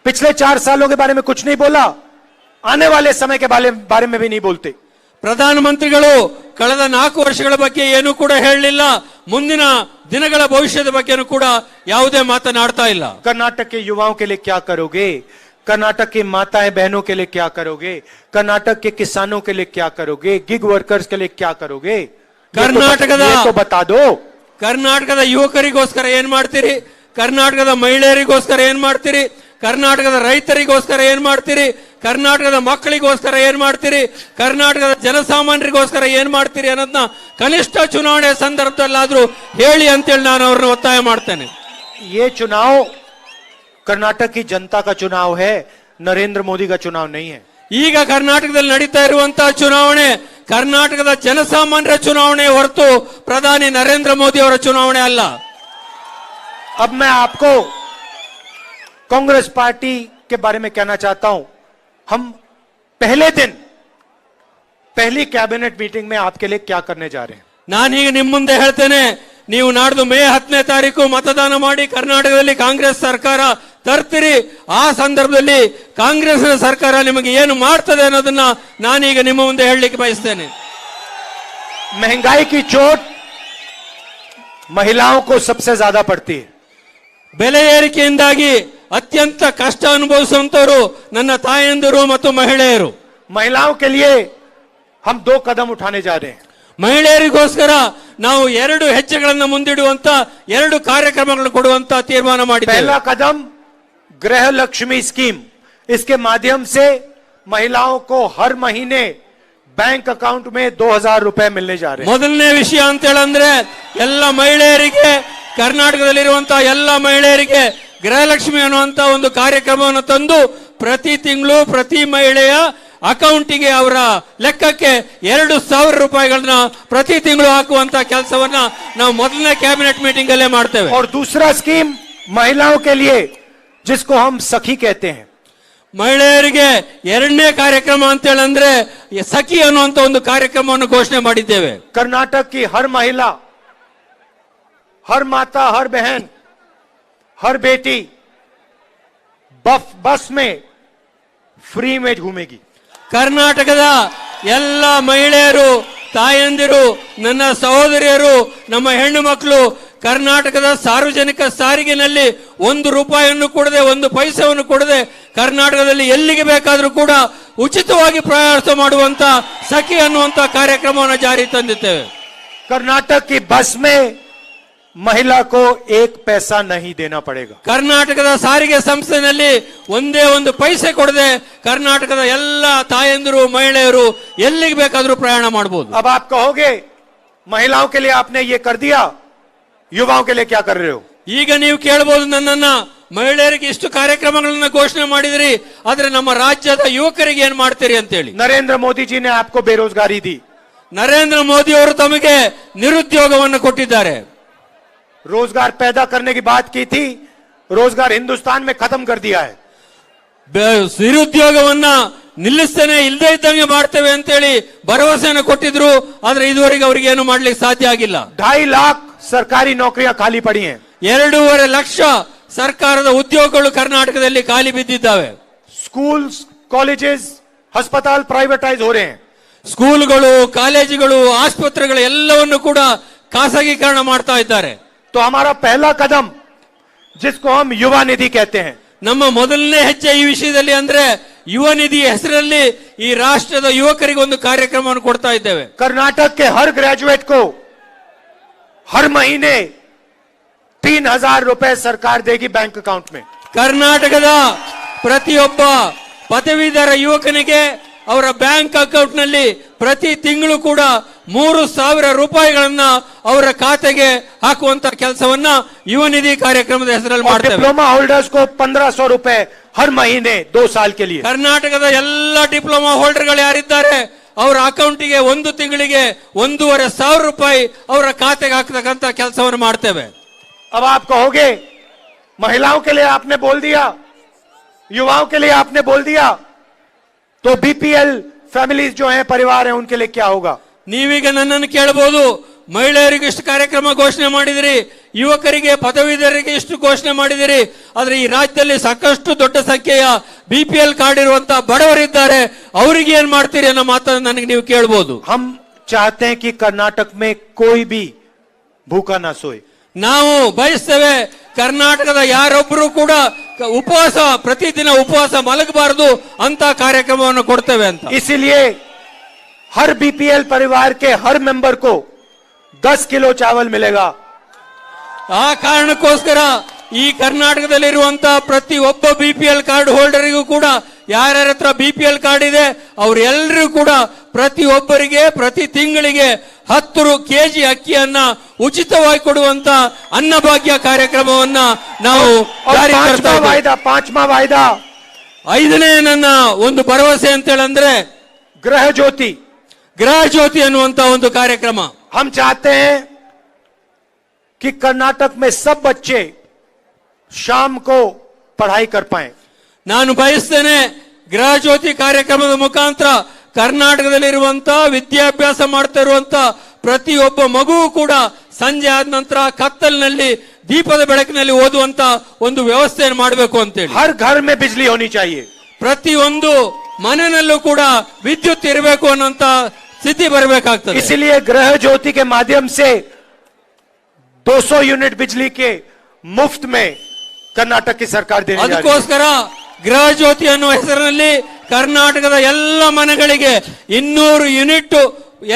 पिछले 4 सालों के बारे में कुछ नहीं बोला, आने वाले समय के बारे में भी नहीं बोलते. ಪ್ರಧಾನಮಂತ್ರಿಗಳು ಕಳೆದ 4 ವರ್ಷಗಳ ಬಗ್ಗೆ ಏನೂ ಕೂಡ ಹೇಳಲಿಲ್ಲ, ಮುಂದಿನ ದಿನಗಳ ಭವಿಷ್ಯದ ಬಗ್ಗೆನೂ ಕೂಡ ಯಾವುದೇ ಮಾತನಾಡ್ತಾ ಇಲ್ಲ. कर्नाटक के युवाओं के लिए क्या करोगे, कर्नाटक की माताएं बहनों के लिए क्या करोगे, कर्नाटक के किसानों के लिए क्या करोगे, गिग वर्कर्स के लिए क्या करोगे, कर्नाटकದ ये तो बता दो. ಕರ್ನಾಟಕದ ಯುವಕರಿಗೋಸ್ಕರ ಏನ್ ಮಾಡ್ತೀರಿ, ಕರ್ನಾಟಕದ ಮಹಿಳೆಯರಿಗೋಸ್ಕರ ಏನ್ ಮಾಡ್ತೀರಿ, ಕರ್ನಾಟಕದ ರೈತರಿಗೋಸ್ಕರ ಏನ್ ಮಾಡ್ತೀರಿ, ಕರ್ನಾಟಕದ ಮಕ್ಕಳಿಗೋಸ್ಕರ ಏನ್ ಮಾಡ್ತೀರಿ, ಕರ್ನಾಟಕದ ಜನಸಾಮಾನ್ಯರಿಗೋಸ್ಕರ ಏನ್ ಮಾಡ್ತೀರಿ ಅನ್ನೋದನ್ನ ಕನಿಷ್ಠ ಚುನಾವಣೆ ಸಂದರ್ಭದಲ್ಲಾದ್ರೂ ಹೇಳಿ ಅಂತೇಳಿ ನಾನು ಅವ್ರನ್ನ ಒತ್ತಾಯ ಮಾಡ್ತೇನೆ. ये चुनाव कर्नाटक की जनता का चुनाव है, नरेंद्र मोदी का चुनाव नहीं है. ಈಗ ಕರ್ನಾಟಕದಲ್ಲಿ ನಡೀತಾ ಇರುವಂತಹ ಚುನಾವಣೆ ಕರ್ನಾಟಕದ ಜನಸಾಮಾನ್ಯರ ಚುನಾವಣೆ ಹೊರತು ಪ್ರಧಾನಿ ನರೇಂದ್ರ ಮೋದಿ ಅವರ ಚುನಾವಣೆ ಅಲ್ಲ. अब मैं आपको कांग्रेस पार्टी के बारे में कहना चाहता हूं. हम पहले दिन पहली कैबिनेट मीटिंग में आपके लिए क्या करने जा रहे हैं. ನಾನೀಗ ನಿಮ್ಮ ಮುಂದೆ ಹೇಳ್ತೇನೆ, ನೀವು ನಾಡ್ದು ಮೇ 10ನೇ ತಾರೀಕು ಮತದಾನ ಮಾಡಿ ಕರ್ನಾಟಕದಲ್ಲಿ ಕಾಂಗ್ರೆಸ್ ಸರ್ಕಾರ ತರ್ತೀರಿ. ಆ ಸಂದರ್ಭದಲ್ಲಿ ಕಾಂಗ್ರೆಸ್ನ ಸರ್ಕಾರ ನಿಮಗೆ ಏನು ಮಾಡ್ತದೆ ಅನ್ನೋದನ್ನ ನಾನೀಗ ನಿಮ್ಮ ಮುಂದೆ ಹೇಳಲಿಕ್ಕೆ ಬಯಸ್ತೇನೆ. महंगाई की चोट महिलाओं को सबसे ज्यादा पड़ती है. ಬೆಲೆ ಏರಿಕೆಯಿಂದಾಗಿ ಅತ್ಯಂತ ಕಷ್ಟ ಅನುಭವಿಸುವಂತವರು ನನ್ನ ತಾಯಂದಿರು ಮತ್ತು ಮಹಿಳೆಯರು. महिलाओं के लिए हम 2 कदम उठाने जा रहे हैं. ಮಹಿಳೆಯರಿಗೋಸ್ಕರ ನಾವು 2 ಹೆಜ್ಜೆಗಳನ್ನು ಮುಂದಿಡುವಂತ 2 ಕಾರ್ಯಕ್ರಮಗಳನ್ನು ಕೊಡುವಂತ ತೀರ್ಮಾನ ಮಾಡಿದ್ದೇವೆ. पहला कदम गृह लक्ष्मी स्कीम. इसके माध्यम से महिलाओं को हर महीने बैंक अकाउंट में 2000 रुपए मिलने जा रहे हैं. ಮೊದಲನೇ ವಿಷಯ ಅಂತ ಹೇಳಂದ್ರೆ ಎಲ್ಲ ಮಹಿಳೆಯರಿಗೆ, ಕರ್ನಾಟಕದಲ್ಲಿರುವಂತಹ ಎಲ್ಲ ಮಹಿಳೆಯರಿಗೆ ಗೃಹಲಕ್ಷ್ಮಿ ಅನ್ನುವಂತ ಒಂದು ಕಾರ್ಯಕ್ರಮವನ್ನು ತಂದು ಪ್ರತಿ ತಿಂಗಳು ಪ್ರತಿ ಮಹಿಳೆಯ ಅಕೌಂಟಿಗೆ ಅವರ ಲೆಕ್ಕಕ್ಕೆ 2000 ರೂಪಾಯಿಗಳನ್ನ ಪ್ರತಿ ತಿಂಗಳು ಹಾಕುವಂತ ಕೆಲಸವನ್ನ ನಾವು ಮೊದಲನೇ ಕ್ಯಾಬಿನೆಟ್ ಮೀಟಿಂಗ್ ಅಲ್ಲೇ ಮಾಡ್ತೇವೆ. और दूसरा स्कीम महिलाओं के लिए जिसको हम सखी कहते हैं. ಮಹಿಳೆಯರಿಗೆ 2ನೇ ಕಾರ್ಯಕ್ರಮ ಅಂತ ಹೇಳಂದ್ರೆ ಸಖಿ ಅನ್ನುವಂತ ಒಂದು ಕಾರ್ಯಕ್ರಮವನ್ನು ಘೋಷಣೆ ಮಾಡಿದ್ದೇವೆ. कर्नाटक की हर महिला, हर माता, हर बहन, हर बेटी बस में फ्री में घूमेगी. ಕರ್ನಾಟಕದ ಎಲ್ಲ ಮಹಿಳೆಯರು, ತಾಯಂದಿರು, ನನ್ನ ಸಹೋದರಿಯರು, ನಮ್ಮ ಹೆಣ್ಣು ಮಕ್ಕಳು ಕರ್ನಾಟಕದ ಸಾರ್ವಜನಿಕ ಸಾರಿಗೆನಲ್ಲಿ 1 ರೂಪಾಯಿಯನ್ನು ಕೊಡದೆ, 1 ಪೈಸೆಯನ್ನು ಕೊಡದೆ ಕರ್ನಾಟಕದಲ್ಲಿ ಎಲ್ಲಿಗೆ ಬೇಕಾದರೂ ಕೂಡ ಉಚಿತವಾಗಿ ಪ್ರಯಾಣ ಮಾಡುವಂತ ಸಖಿ ಅನ್ನುವಂತ ಕಾರ್ಯಕ್ರಮವನ್ನು ಜಾರಿ ತಂದಿದ್ದೇವೆ. कर्नाटक की बस में महिला को 1 पैसा नहीं देना पड़ेगा. ಕರ್ನಾಟಕದ ಸಾರಿಗೆ ಸಂಸ್ಥೆಯಲ್ಲಿ ಒಂದೇ 1 ಪೈಸೆ ಕೊಡದೆ ಕರ್ನಾಟಕದ ಎಲ್ಲ ತಾಯಂದಿರು, ಮಹಿಳೆಯರು ಎಲ್ಲಿಗೆ ಬೇಕಾದರೂ ಪ್ರಯಾಣ ಮಾಡಬಹುದು. अब आप कहोगे महिलाओं के लिए आपने ये कर दिया, युवाओं के लिए क्या कर रहे हो. ಈಗ ನೀವು ಕೇಳಬಹುದು ನನ್ನನ್ನ, ಮಹಿಳೆಯರಿಗೆ ಇಷ್ಟು ಕಾರ್ಯಕ್ರಮಗಳನ್ನ ಘೋಷಣೆ ಮಾಡಿದ್ರಿ, ಆದ್ರೆ ನಮ್ಮ ರಾಜ್ಯದ ಯುವಕರಿಗೆ ಏನ್ ಮಾಡ್ತೀರಿ ಅಂತ ಹೇಳಿ. नरेंद्र मोदी जी ने आपको बेरोजगारी दी. ನರೇಂದ್ರ ಮೋದಿ ಅವರು ತಮಗೆ ನಿರುದ್ಯೋಗವನ್ನು ಕೊಟ್ಟಿದ್ದಾರೆ. रोजगार पैदा करने की बात की थी, रोजगार हिंदुस्तान में खत्म कर दिया है. ನಿರುದ್ಯೋಗವನ್ನ ನಿಲ್ಲಿಸ್ತೇನೆ, ಇಲ್ಲದೇ ಇದ್ದಂಗೆ ಮಾಡ್ತೇವೆ ಅಂತೇಳಿ ಭರವಸೆಯನ್ನು ಕೊಟ್ಟಿದ್ರು, ಆದ್ರೆ ಇದುವರೆಗೆ ಅವರಿಗೆ ಏನು ಮಾಡ್ಲಿಕ್ಕೆ ಸಾಧ್ಯ ಆಗಿಲ್ಲ. 2.5 लाख सरकारी नौकरियां खाली पड़ी हैं. 2.5 ಲಕ್ಷ ಸರ್ಕಾರದ ಉದ್ಯೋಗಗಳು ಕರ್ನಾಟಕದಲ್ಲಿ ಖಾಲಿ ಬಿದ್ದಿದ್ದಾವೆ. स्कूल, कॉलेजेस, अस्पताल प्राइवेटाइज हो रहे हैं. ಸ್ಕೂಲ್ಗಳು, ಕಾಲೇಜುಗಳು, ಆಸ್ಪತ್ರೆಗಳು ಎಲ್ಲವನ್ನು ಕೂಡ ಖಾಸಗೀಕರಣ ಮಾಡ್ತಾ ಇದ್ದಾರೆ. तो हमारा पहला कदम, जिसको हम युवा निधि कहते हैं, ನಮ್ಮ ಮೊದಲನೇ ಹೆಜ್ಜೆ ಈ ವಿಷಯದಲ್ಲಿ ಅಂದ್ರೆ ಯುವ ನಿಧಿ ಹೆಸರಲ್ಲಿ ಈ ರಾಷ್ಟ್ರದ ಯುವಕರಿಗೆ ಒಂದು ಕಾರ್ಯಕ್ರಮವನ್ನು ಕೊಡ್ತಾ ಇದ್ದೇವೆ. कर्नाटक के हर ग्रेजुएट को हर महीने 3000 रुपए सरकार देगी बैंक अकाउंट में. ಕರ್ನಾಟಕದ ಪ್ರತಿಯೊಬ್ಬ ಪದವೀಧರ ಯುವಕನಿಗೆ ಅವರ ಬ್ಯಾಂಕ್ ಅಕೌಂಟ್ ನಲ್ಲಿ ಪ್ರತಿ ತಿಂಗಳು ಕೂಡ 3000 ರೂಪಾಯಿಗಳನ್ನ ಅವರ ಖಾತೆಗೆ ಹಾಕುವಂತ ಕೆಲಸವನ್ನ ಯುವ ನಿಧಿ ಕಾರ್ಯಕ್ರಮದ ಹೆಸರಲ್ಲಿ ಮಾಡ್ತೇವೆ. डिप्लोमा होल्डर्स को 1500 रुपए हर महीने 2 साल के लिए. ಕರ್ನಾಟಕದ ಎಲ್ಲ ಡಿಪ್ಲೊಮಾ ಹೋಲ್ಡರ್ಗಳು ಯಾರಿದ್ದಾರೆ ಅವರ ಅಕೌಂಟಿಗೆ 1 ತಿಂಗಳಿಗೆ 1500 ರೂಪಾಯಿ ಅವರ ಖಾತೆಗೆ ಹಾಕತಕ್ಕಂತ ಕೆಲಸವನ್ನು ಮಾಡ್ತೇವೆ. अब आप कहोगे महिलाओं के लिए आपने बोल दिया, युवाओं के लिए आपने बोल दिया, तो बीपीएल फैमिलीज जो हैं, परिवार हैं, उनके लिए क्या होगा. ನೀವೀಗ ನನ್ನನ್ನು ಕೇಳಬಹುದು, ಮಹಿಳೆಯರಿಗೆ ಇಷ್ಟು ಕಾರ್ಯಕ್ರಮ ಘೋಷಣೆ ಮಾಡಿದಿರಿ, ಯುವಕರಿಗೆ ಪದವೀಧರರಿಗೆ ಇಷ್ಟು ಘೋಷಣೆ ಮಾಡಿದಿರಿ, ಆದ್ರೆ ಈ ರಾಜ್ಯದಲ್ಲಿ ಸಾಕಷ್ಟು ದೊಡ್ಡ ಸಂಖ್ಯೆಯ ಬಿಪಿಎಲ್ ಕಾರ್ಡ್ ಇರುವಂತಹ ಬಡವರಿದ್ದಾರೆ, ಅವರಿಗೆ ಏನ್ ಮಾಡ್ತೀರಿ ಅನ್ನೋ ಮಾತನ್ನು ನನಗೆ ನೀವು ಕೇಳಬಹುದು. हम चाहते हैं कि कर्नाटक में कोई भी भूखा ना सोए. ನಾವು ಬಯಸ್ತೇವೆ ಕರ್ನಾಟಕದ ಯಾರೊಬ್ಬರು ಕೂಡ ಉಪವಾಸ, ಪ್ರತಿದಿನ ಉಪವಾಸ ಮಲಗಬಾರದು ಅಂತ ಕಾರ್ಯಕ್ರಮವನ್ನು ಕೊಡ್ತೇವೆ ಅಂತ. इसीलिए हर बीपीएल परिवार के हर मेंबर को 10 किलो चावल मिलेगा. ಆ ಕಾರಣಕ್ಕೋಸ್ಕರ ಈ ಕರ್ನಾಟಕದಲ್ಲಿರುವಂತಹ ಪ್ರತಿ ಒಬ್ಬ BPL ಕಾರ್ಡ್ ಹೋಲ್ಡರಿಗೂ ಕೂಡ ಯಾರ್ಯಾರ ಹತ್ರ BPL ಕಾರ್ಡ್ ಇದೆ ಅವರೆಲ್ಲರೂ ಕೂಡ ಪ್ರತಿಯೊಬ್ಬರಿಗೆ ಪ್ರತಿ ತಿಂಗಳಿಗೆ 10 ಕೆಜಿ ಅಕ್ಕಿಯನ್ನ ಉಚಿತವಾಗಿ ಕೊಡುವಂತ ಅನ್ನಭಾಗ್ಯ ಕಾರ್ಯಕ್ರಮವನ್ನ ನಾವು ಜಾರಿಗೆ ತರ್ತಾ ಇದ್ದೇವೆ. पांचवा वायदा ಐದನೇ ನನ್ನ ಒಂದು ಭರವಸೆ ಅಂತ ಹೇಳಂದ್ರೆ गृह ज्योति ಅನ್ನುವಂತ ಒಂದು ಕಾರ್ಯಕ್ರಮ. हम चाहते हैं कि कर्नाटक में सब बच्चे शाम को पढ़ाई कर पाएं। ನಾನು ಬಯಸ್ತೇನೆ ಗೃಹ ಜ್ಯೋತಿ ಕಾರ್ಯಕ್ರಮದ ಮುಖಾಂತರ ಕರ್ನಾಟಕದಲ್ಲಿರುವಂತಹ ವಿದ್ಯಾಭ್ಯಾಸ ಮಾಡ್ತಾ ಇರುವಂತ ಪ್ರತಿಯೊಬ್ಬ ಮಗುವು ಕೂಡ ಸಂಜೆ ಆದ ನಂತರ ಕತ್ತಲಿನಲ್ಲಿ ದೀಪದ ಬೆಳಕಿನಲ್ಲಿ ಓದುವಂತ ಒಂದು ವ್ಯವಸ್ಥೆಯನ್ನು ಮಾಡಬೇಕು ಅಂತೇಳಿ. हर घर में बिजली होनी चाहिए. ಪ್ರತಿಯೊಂದು ಮನೆಯಲ್ಲೂ ಕೂಡ ವಿದ್ಯುತ್ ಇರಬೇಕು ಅನ್ನೋಂತ ಸ್ಥಿತಿ ಬರಬೇಕಾಗ್ತದೆ. इसलिए गृह ज्योति के माध्यम से 200 यूनिट बिजली के मुफ्त में कर्नाटक की सरकार देने जा रही है. ಅದಕ್ಕೋಸ್ಕರ ಗೃಹ ಜ್ಯೋತಿ ಅನ್ನುವ ಹೆಸರಿನಲ್ಲಿ ಕರ್ನಾಟಕದ ಎಲ್ಲ ಮನೆಗಳಿಗೆ 200 ಯೂನಿಟ್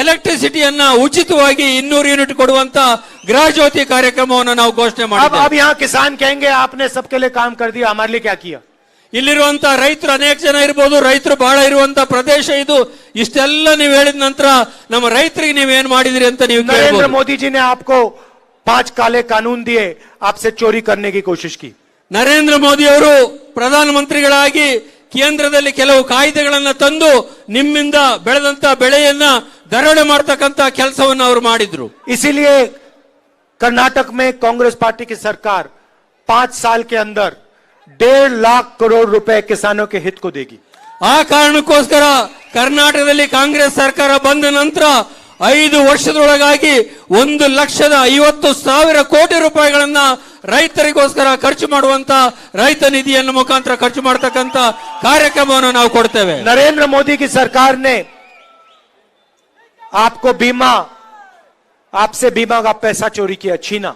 ಎಲೆಕ್ಟ್ರಿಸಿಟಿಯನ್ನ ಉಚಿತವಾಗಿ 200 ಯೂನಿಟ್ ಕೊಡುವಂತ ಗೃಹ ಜ್ಯೋತಿ ಕಾರ್ಯಕ್ರಮವನ್ನು ನಾವು ಘೋಷಣೆ ಮಾಡಿದ್ದೇವೆ. अब यहाँ किसान कहेंगे आपने सबके लिए काम कर दिया, हमारे लिए क्या किया? ಇಲ್ಲಿರುವಂತ ರೈತರು ಅನೇಕ ಜನ ಇರಬಹುದು, ರೈತರು ಬಹಳ ಇರುವಂತ ಪ್ರದೇಶ ಇದು. ಇಷ್ಟೆಲ್ಲ ನೀವು ಹೇಳಿದ ನಂತರ ನಮ್ಮ ರೈತರಿಗೆ ನೀವೇನ್ ಮಾಡಿದ್ರಿ ಅಂತ ನೀವು नरेंद्र मोदी जी ने आपको 5 काले कानून दिए, आपसे चोरी करने की कोशिश की. ನರೇಂದ್ರ ಮೋದಿ ಅವರು ಪ್ರಧಾನಮಂತ್ರಿಗಳಾಗಿ ಕೇಂದ್ರದಲ್ಲಿ ಕೆಲವು ಕಾಯ್ದೆಗಳನ್ನ ತಂದು ನಿಮ್ಮಿಂದ ಬೆಳೆದಂತ ಬೆಳೆಯನ್ನ ದರೋಡೆ ಮಾಡ್ತಕ್ಕಂತ ಕೆಲಸವನ್ನು ಅವರು ಮಾಡಿದ್ರು. इसीलिए कर्नाटक में कांग्रेस पार्टी की सरकार 5 साल के अंदर 1.5 लाख करोड़ रुपए किसानों के हित को देगी. ಆ ಕಾರಣಕ್ಕೋಸ್ಕರ ಕರ್ನಾಟಕದಲ್ಲಿ ಕಾಂಗ್ರೆಸ್ ಸರ್ಕಾರ ಬಂದ ನಂತರ 5 ವರ್ಷದೊಳಗಾಗಿ 1,50,000 ಕೋಟಿ ರೂಪಾಯಿಗಳನ್ನ ರೈತರಿಗೋಸ್ಕರ ಖರ್ಚು ಮಾಡುವಂತ ರೈತ ನಿಧಿಯನ್ನು ಮುಖಾಂತರ ಖರ್ಚು ಮಾಡತಕ್ಕಂತ ಕಾರ್ಯಕ್ರಮವನ್ನು ನಾವು ಕೊಡ್ತೇವೆ. नरेंद्र मोदी की सरकार ने आपको आपसे बीमा का पैसा चोरी किया, छीना.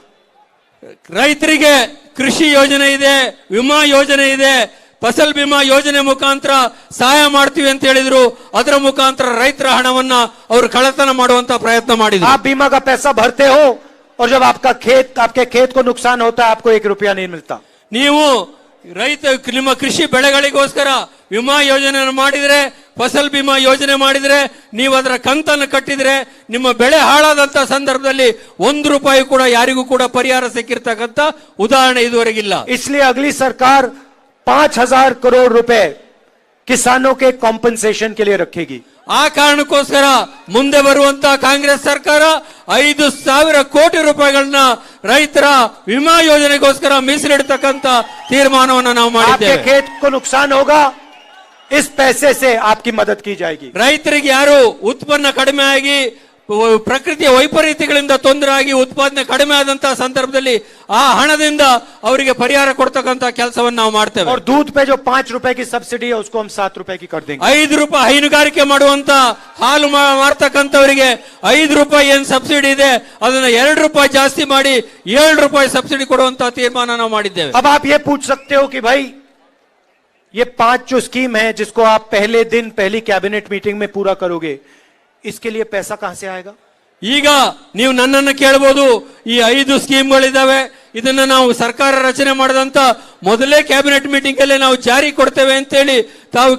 ರೈತರಿಗೆ ಕೃಷಿ ಯೋಜನೆ ಇದೆ, ವಿಮಾ ಯೋಜನೆ ಇದೆ, ಫಸಲ್ ಬಿಮಾ ಯೋಜನೆ ಮುಖಾಂತರ ಸಹಾಯ ಮಾಡ್ತೀವಿ ಅಂತ ಹೇಳಿದ್ರು. ಅದರ ಮುಖಾಂತರ ರೈತರ ಹಣವನ್ನ ಅವರು ಕಳ್ಳತನ ಮಾಡುವಂತ ಪ್ರಯತ್ನ ಮಾಡಿದ್ರು. आप बीमा का पैसा भरते हो और जब आपके खेत को नुकसान होता है आपको 1 रुपया नहीं मिलता. ನೀವು ನಿಮ್ಮ ಕೃಷಿ ಬೆಳೆಗಳಿಗೋಸ್ಕರ ವಿಮಾ ಯೋಜನೆಯನ್ನು ಮಾಡಿದ್ರೆ, ಫಸಲ್ ಬಿಮಾ ಯೋಜನೆ ಮಾಡಿದ್ರೆ, ನೀವು ಅದರ ಕಂತನ್ನು ಕಟ್ಟಿದ್ರೆ ನಿಮ್ಮ ಬೆಳೆ ಹಾಳಾದಂತ ಸಂದರ್ಭದಲ್ಲಿ 1 ರೂಪಾಯಿ ಕೂಡ ಯಾರಿಗೂ ಕೂಡ ಪರಿಹಾರ ಸಿಕ್ಕಿರ್ತಕ್ಕಂತ ಉದಾಹರಣೆ ಇದುವರೆಗಿಲ್ಲ. इसलिए अगली सरकार 5,000 करोड़ रुपए किसानों के कॉम्पनसेशन के लिए रखेगी. ಆ ಕಾರಣಕ್ಕೋಸ್ಕರ ಮುಂದೆ ಬರುವಂತ ಕಾಂಗ್ರೆಸ್ ಸರ್ಕಾರ 5,000 ಕೋಟಿ ರೂಪಾಯಿಗಳನ್ನ ರೈತರ ವಿಮಾ ಯೋಜನೆಗೋಸ್ಕರ ಮೀಸಲಿಡತಕ್ಕಂತ ತೀರ್ಮಾನವನ್ನು ನಾವು आपके ಮಾಡಿದ್ದೇವೆ. खेत को नुकसान होगा, इस पैसे से आपकी मदद की जाएगी. ರೈತರಿಗೆ ಯಾರು ಉತ್ಪನ್ನ ಕಡಿಮೆ ಆಗಿ ಪ್ರಕೃತಿಯ ವೈಪರೀತ್ಯಗಳಿಂದ ತೊಂದರೆ ಆಗಿ ಉತ್ಪಾದನೆ ಕಡಿಮೆ ಆದಂತಹ ಸಂದರ್ಭದಲ್ಲಿ ಆ ಹಣದಿಂದ ಅವರಿಗೆ ಪರಿಹಾರ ಕೊಡ್ತಕ್ಕಂತ ಕೆಲಸವನ್ನು ನಾವು ಮಾಡ್ತೇವೆ. और दूध पे जो 5 रुपए की सब्सिडी है उसको हम 7 रुपए की कर देंगे. 5 ರೂಪಾಯಿ ಹೈನುಗಾರಿಕೆ ಮಾಡುವಂತ ಹಾಲು ಮಾರ್ತಕ್ಕಂಥವರಿಗೆ 5 ರೂಪಾಯಿ ಏನ್ ಸಬ್ಸಿಡಿ ಇದೆ ಅದನ್ನ 2 ರೂಪಾಯಿ ಜಾಸ್ತಿ ಮಾಡಿ 7 ರೂಪಾಯಿ ಸಬ್ಸಿಡಿ ಕೊಡುವಂತ ತೀರ್ಮಾನ ನಾವು ಮಾಡಿದ್ದೇವೆ. अब आप ये पूछ सकते हो कि भाई ये 5 जो स्कीम है जिसको आप पहले दिन पहली कैबिनेट मीटिंग में पूरा करोगे, इसके लिए पैसा कहां से आएगा? ಈಗ ನೀವು ನನ್ನನ್ನು ಕೇಳಬಹುದು, ಈ 5 ಸ್ಕೀಮ್ಗಳಿದಾವೆ, ಇದನ್ನ ನಾವು ಸರ್ಕಾರ ರಚನೆ ಮಾಡಿದಂತ ಮೊದಲೇ ಕ್ಯಾಬಿನೆಟ್ ಮೀಟಿಂಗ್ ಅಲ್ಲಿ ನಾವು ಜಾರಿ ಕೊಡ್ತೇವೆ ಅಂತೇಳಿ ತಾವು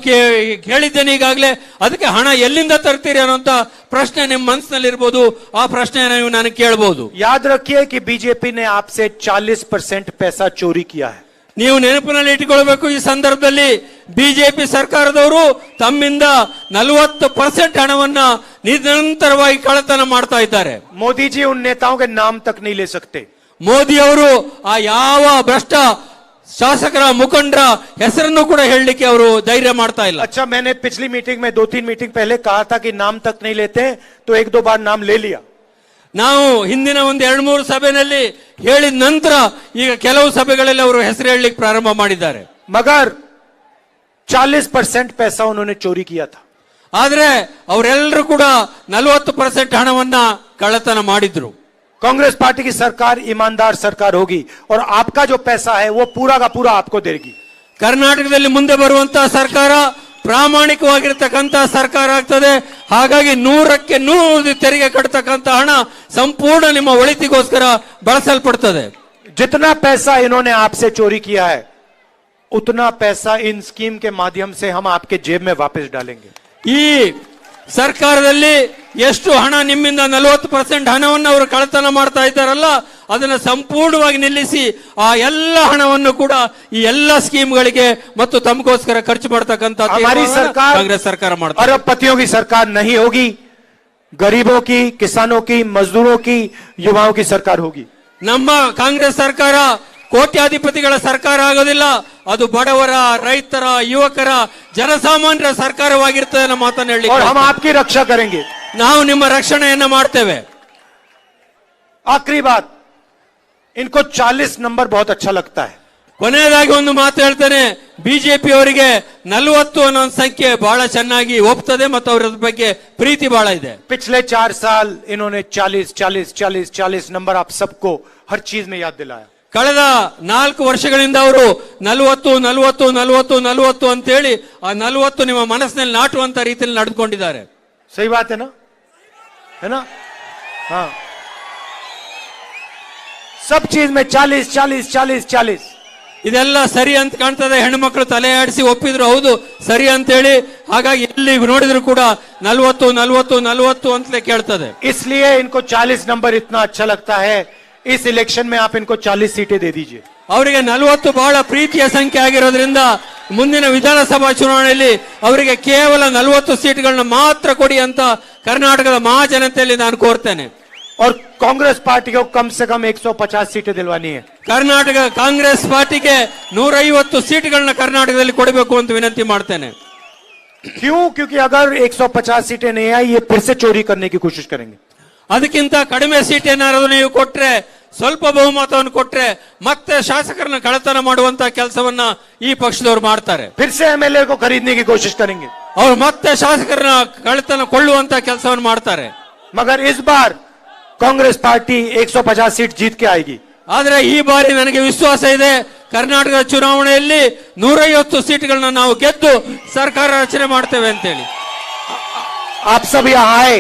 ಹೇಳಿದ್ದೇನೆ ಈಗಾಗಲೇ. ಅದಕ್ಕೆ ಹಣ ಎಲ್ಲಿಂದ ತರ್ತೀರಿ ಅನ್ನೋಂತ ಪ್ರಶ್ನೆ ನಿಮ್ಮ ಮನಸ್ಸಿನಲ್ಲಿ ಇರಬಹುದು. ಆ ಪ್ರಶ್ನೆ ನೀವು ನನಗೆ ಕೇಳಬಹುದು. याद रखिए कि बीजेपी ने आपसे 40% पैसा चोरी किया है. ನೀವು ನೆನಪಿನಲ್ಲಿ ಇಟ್ಟುಕೊಳ್ಬೇಕು, ಈ ಸಂದರ್ಭದಲ್ಲಿ ಬಿಜೆಪಿ ಸರ್ಕಾರದವರು ತಮ್ಮಿಂದ 40% ಹಣವನ್ನ ನಿರಂತರವಾಗಿ ಕಳ್ಳತನ ಮಾಡ್ತಾ ಇದ್ದಾರೆ. मोदी जी उन नेताओं के नाम तक नहीं ले सकते. ಮೋದಿ ಅವರು ಆ ಯಾವ ಭ್ರಷ್ಟ ಶಾಸಕರ ಮುಖಂಡರ ಹೆಸರನ್ನು ಕೂಡ ಹೇಳಲಿಕ್ಕೆ ಅವರು ಧೈರ್ಯ ಮಾಡ್ತಾ ಇಲ್ಲ. अच्छा, मैंने पिछली मीटिंग में 2-3 मीटिंग पहले कहा था कि नाम तक नहीं लेते, तो 1-2 बार नाम ले लिया. ನಾವು ಹಿಂದಿನ ಒಂದು 2-3 ಸಭೆಯಲ್ಲಿ ಹೇಳಿದ ನಂತರ ಈಗ ಕೆಲವು ಸಭೆಗಳಲ್ಲಿ ಅವರು ಹೆಸರು ಹೇಳಲಿಕ್ಕೆ ಪ್ರಾರಂಭ ಮಾಡಿದ್ದಾರೆ. मगर 40% पैसा उन्होंने चोरी किया था. ಆದ್ರೆ ಅವರೆಲ್ಲರೂ ಕೂಡ 40% ಹಣವನ್ನ ಕಳ್ಳತನ ಮಾಡಿದ್ರು. कांग्रेस पार्टी की सरकार ईमानदार सरकार होगी और आपका जो पैसा है वो पूरा का पूरा आपको देगी. ಕರ್ನಾಟಕದಲ್ಲಿ ಮುಂದೆ ಬರುವಂತಹ ಸರ್ಕಾರ ಪ್ರಾಮಾಣಿಕವಾಗಿರ್ತಕ್ಕಂಥ ಸರ್ಕಾರ ಆಗ್ತದೆ. ಹಾಗಾಗಿ 100ಕ್ಕೆ 100 ತೆರಿಗೆ ಕಟ್ಟತಕ್ಕಂಥ ಹಣ ಸಂಪೂರ್ಣ ನಿಮ್ಮ ಒಳಿತಿಗೋಸ್ಕರ ಬಳಸಲ್ಪಡ್ತದೆ. जितना पैसा इन्होंने आपसे चोरी किया है उतना पैसा इन स्कीम के माध्यम से हम आपके जेब में वापस डालेंगे। ಈ ಸರ್ಕಾರದಲ್ಲಿ ಎಷ್ಟು ಹಣ ನಿಮ್ಮಿಂದ 40% ಹಣವನ್ನು ಅವರು ಕಳ್ಳತನ ಮಾಡ್ತಾ ಇದ್ದಾರಲ್ಲ ಅದನ್ನ ಸಂಪೂರ್ಣವಾಗಿ ನಿಲ್ಲಿಸಿ ಆ ಎಲ್ಲ ಹಣವನ್ನು ಕೂಡ ಈ ಎಲ್ಲ ಸ್ಕೀಮ್ಗಳಿಗೆ ಮತ್ತು ತಮಗೋಸ್ಕರ ಖರ್ಚು ಮಾಡತಕ್ಕಂತ हमारी सरकार ಕಾಂಗ್ರೆಸ್ ಸರ್ಕಾರ ಮಾಡ್ತಾರೆ। अरबपतियों की सरकार नहीं होगी, गरीबों की, किसानों की, मजदूरों की, युवाओं की सरकार होगी। ನಮ್ಮ ಕಾಂಗ್ರೆಸ್ ಸರ್ಕಾರ ಕೋಟ್ಯಾಧಿಪತಿಗಳ ಸರ್ಕಾರ ಆಗೋದಿಲ್ಲ, ಅದು ಬಡವರ, ರೈತರ, ಯುವಕರ, ಜನಸಾಮಾನ್ಯರ ಸರ್ಕಾರವಾಗಿರ್ತದೆ ನಮ್ಮ ಮಾತನ್ನು ಹೇಳಿ। और हम आपकी रक्षा करेंगे। ನಾವು ನಿಮ್ಮ ರಕ್ಷಣೆಯನ್ನ ಮಾಡ್ತೇವೆ। आखिरी बात, इनको 40 नंबर बहुत अच्छा लगता है। ಕೊನೆಯದಾಗಿ ಒಂದು ಮಾತು ಹೇಳ್ತೇನೆ, ಬಿಜೆಪಿ ಅವರಿಗೆ 40 ಅನ್ನೋ ಸಂಖ್ಯೆ ಬಹಳ ಚೆನ್ನಾಗಿ ಒಪ್ತದೆ ಮತ್ತು ಅವರ ಬಗ್ಗೆ ಪ್ರೀತಿ ಬಹಳ ಇದೆ। पिछले 4 साल इन्होंने 40 40 40 40 नंबर आप सबको हर चीज में याद दिलाया। ಕಳೆದ 4 ವರ್ಷಗಳಿಂದ ಅವರು 40 40 40 40 ಅಂತ ಹೇಳಿ ಆ 40 ನಿಮ್ಮ ಮನಸ್ಸಿನಲ್ಲಿ ನಾಟುವಂತ ರೀತಿಯಲ್ಲಿ ನಡೆದುಕೊಂಡಿದ್ದಾರೆ। सही बात है ना? हाँ, सब चीज में 40 40 40 40। ಇದೆಲ್ಲ ಸರಿ ಅಂತ ಕಾಣ್ತದೆ, ಹೆಣ್ಣುಮಕ್ಕಳು ತಲೆ ಆಡಿಸಿ ಒಪ್ಪಿದ್ರು ಹೌದು ಸರಿ ಅಂತ ಹೇಳಿ, ಹಾಗಾಗಿ ಎಲ್ಲಿ ನೋಡಿದ್ರು ಕೂಡ 40 40 40 ಅಂತಲೇ ಕೇಳ್ತದೆ। इसलिए इनको 40 नंबर इतना अच्छा लगता है, इस इलेक्शन में आप इनको 40 सीटें दे दीजिए। ಅವರಿಗೆ 40 ಬಹಳ ಪ್ರೀತಿಯ ಸಂಖ್ಯೆ ಆಗಿರೋದ್ರಿಂದ ಮುಂದಿನ ವಿಧಾನಸಭಾ ಚುನಾವಣೆಯಲ್ಲಿ ಅವರಿಗೆ ಕೇವಲ 40 ಸೀಟ್ಗಳನ್ನ ಮಾತ್ರ ಕೊಡಿ ಅಂತ ಕರ್ನಾಟಕದ ಮಹಾಜನತೆಯಲ್ಲಿ ನಾನು ಕೋರ್ತೇನೆ। और कांग्रेस पार्टी को कम से कम 150 सीटें दिलवानी है। ಕರ್ನಾಟಕ ಕಾಂಗ್ರೆಸ್ ಪಾರ್ಟಿಗೆ 150 ಸೀಟ್ಗಳನ್ನ ಕರ್ನಾಟಕದಲ್ಲಿ ಕೊಡಬೇಕು ಅಂತ ವಿನಂತಿ ಮಾಡ್ತೇನೆ। क्यों? क्योंकि अगर 150 सीटें नहीं आई ये फिर से चोरी करने की कोशिश करेंगे। ಅದಕ್ಕಿಂತ ಕಡಿಮೆ ಸೀಟ್ ಏನಾದ್ರು ನೀವು ಕೊಟ್ರೆ, ಸ್ವಲ್ಪ ಬಹುಮತವನ್ನು ಕೊಟ್ರೆ ಮತ್ತೆ ಶಾಸಕರನ್ನ ಕಳ್ಳತನ ಮಾಡುವಂತ ಕೆಲಸವನ್ನ ಈ ಪಕ್ಷದವರು ಮಾಡ್ತಾರೆ। फिर से एमएलए को खरीदने की कोशिश करेंगे। ಅವರು ಮತ್ತೆ ಶಾಸಕರನ್ನ ಕಳ್ಳತನ ಕೊಳ್ಳುವಂತ ಕೆಲಸವನ್ನು ಮಾಡ್ತಾರೆ। मगर इस बार कांग्रेस पार्टी 150 सीट जीत के आएगी। ಆದ್ರೆ ಈ ಬಾರಿ ನನಗೆ ವಿಶ್ವಾಸ ಇದೆ, ಕರ್ನಾಟಕದ ಚುನಾವಣೆಯಲ್ಲಿ 150 ಸೀಟ್ಗಳನ್ನ ನಾವು ಗೆದ್ದು ಸರ್ಕಾರ ರಚನೆ ಮಾಡ್ತೇವೆ ಅಂತೇಳಿ। आप सब यहाँ आए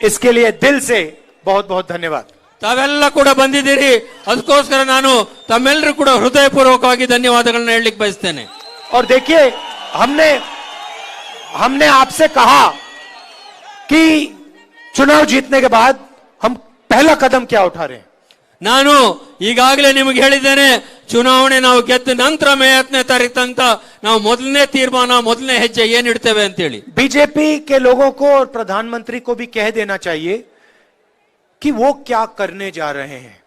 इसके लिए दिल से बहुत बहुत धन्यवाद। ತಾವೆಲ್ಲ ಕೂಡ ಬಂದಿದ್ದೀರಿ, ಅದಕ್ಕೋಸ್ಕರ ನಾನು ತಮ್ಮೆಲ್ಲರೂ ಕೂಡ ಹೃದಯಪೂರ್ವಕವಾಗಿ ಧನ್ಯವಾದಗಳನ್ನ ಹೇಳಲಿಕ್ಕೆ ಬಯಸ್ತೇನೆ। और देखिए हमने आपसे कहा कि चुनाव जीतने के बाद हम पहला कदम क्या उठा रहे हैं। ನಾನು ಈಗಾಗಲೇ ನಿಮಗೆ ಹೇಳಿದ್ದೇನೆ, ಚುನಾವಣೆ ನಾವು ಗೆದ್ದ ನಂತರ ಮೇ 10ನೇ ತಾರೀಕು ತನಕ ನಾವು ಮೊದಲನೇ ತೀರ್ಮಾನ, ಮೊದಲನೇ ಹೆಜ್ಜೆ ಏನಿಡ್ತೇವೆ ಅಂತೇಳಿ। बीजेपी के लोगों को और प्रधानमंत्री को भी कह देना चाहिए कि वो क्या करने जा रहे हैं।